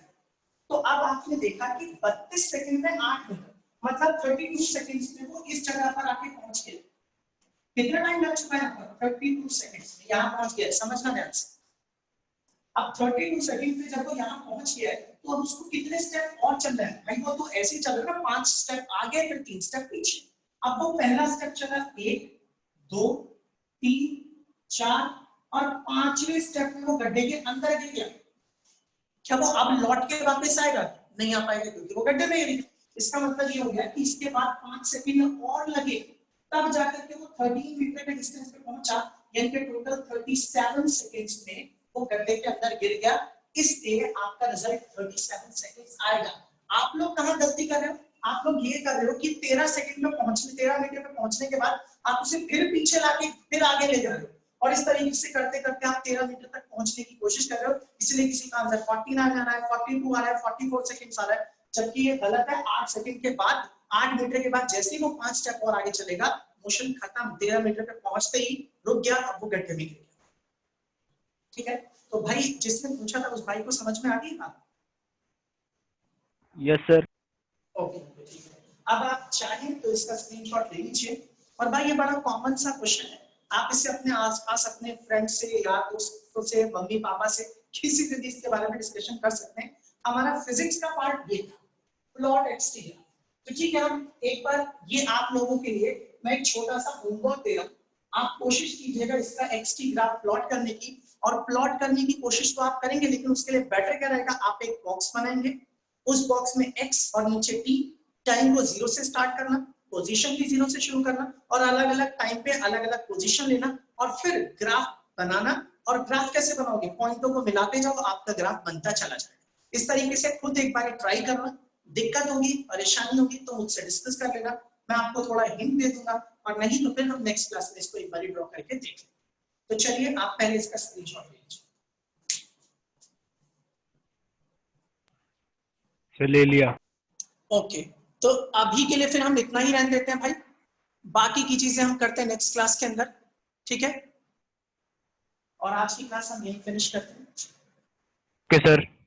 तो अब आपने देखा कि 32 सेकंड में 8 मीटर, मतलब 32 सेकंड्स में वो इस जगह पर आके पहुंच गए। कितना टाइम लग चुका है यहाँ पर? 32 सेकंड्स में यहाँ पहुंच गया, समझना ध्यान से। अब 32 सेकंड में जब वो यहाँ पहुंच गया है, तो अब उसको कितने स्टेप और चलना है भाई? वो तो ऐसे ही चल रहा है, 5 स्टेप आगे फिर 3 स्टेप पीछे। अब वो पहला स्टेप चला 1, 2, 3, 4 और 5वें स्टेप में वो गड्ढे के अंदर गिर गया। क्या वो अब लौट के वापस आएगा? नहीं आ पाएगा, क्योंकि वो गड्ढे में गिर। इसका मतलब ये हो गया कि इसके बाद 5 सेकंड और लगे, तब जाकर के वो 13 मीटर के डिस्टेंस पे पहुंचा, यानी कि टोटल 37 सेकंड्स में वो गड्ढे के अंदर गिर गया। इसलिए आपका रिजल्ट 37 सेकंड्स आएगा। आप लोग कहां गलती कर रहे हो? आप लोग ये कर रहे हो कि 13 सेकंड में पहुंचने, 13 मीटर पे पहुंचने के बाद आप उसे फिर पीछे लाके फिर आगे ले जा रहे हो, और इस तरीके से करते करते आप 13 मीटर तक पहुंचने की कोशिश कर रहे हो। इसलिए किसी का आंसर 49 आ रहा है, 42 आ रहा है, 44 सेकंड्स आ रहा है, जबकि ये गलत है। 8 सेकंड के बाद, 8 मीटर के बाद जैसे ही वो 5 स्टेप और आगे चलेगा, मोशन खत्म, 13 मीटर पे पहुंचते ही रुक गया, अब वो गड्ढे में गिर गया। ठीक है, तो भाई जिसने पूछा था उस भाई को समझ में आ गई बात? Yes sir. ओके ठीक है। अब आप चाहें तो इसका स्क्रीनशॉट ले लीजिए। और भाई ये बड़ा कॉमन सा क्वेश्चन है, आप इसे अपने आसपास अपने फ्रेंड से या दोस्तों से, मम्मी पापा से, किसी से भी इसके बारे में डिस्कशन कर सकते हैं। हमारा फिजिक्स का पार्ट ये था, प्लॉट एक्सटी ग्राफ। तो ठीक है, हम एक बार ये आप लोगों के लिए मैं एक छोटा सा होमवर्क दे रहा हूँ, आप कोशिश कीजिएगा इसका एक्सटी ग्राफ प्लॉट करने की। और प्लॉट करने की कोशिश तो आप करेंगे, लेकिन उसके लिए बेटर क्या रहेगा, आप एक बॉक्स बनाएंगे, उस बॉक्स में एक्स और नीचे टी, टाइम को 0 से स्टार्ट करना, पोजीशन भी 0 से शुरू करना, और अलग अलग टाइम पे अलग अलग पोजीशन लेना, और फिर ग्राफ बनाना। और ग्राफ कैसे बनाओगे? पॉइंटों को मिलाते जाओ, आपका ग्राफ बनता चला जाएगा। इस तरीके से खुद एक बार ट्राई करना, दिक्कत होगी, परेशानी होगी तो मुझसे डिस्कस कर लेना, मैं आपको थोड़ा हिंट दे दूंगा, और नहीं तो फिर हम नेक्स्ट क्लास में इसको एक बार ड्रॉ करके देख लेंगे। तो चलिए आप पहले इसका स्क्रीनशॉट ले लीजिए। ले लिया। ओके, तो अभी के लिए फिर हम इतना ही रहने देते हैं भाई, बाकी की चीजें हम करते हैं नेक्स्ट क्लास के अंदर, ठीक है? और आज की क्लास हम यही फिनिश करते हैं। Okay sir.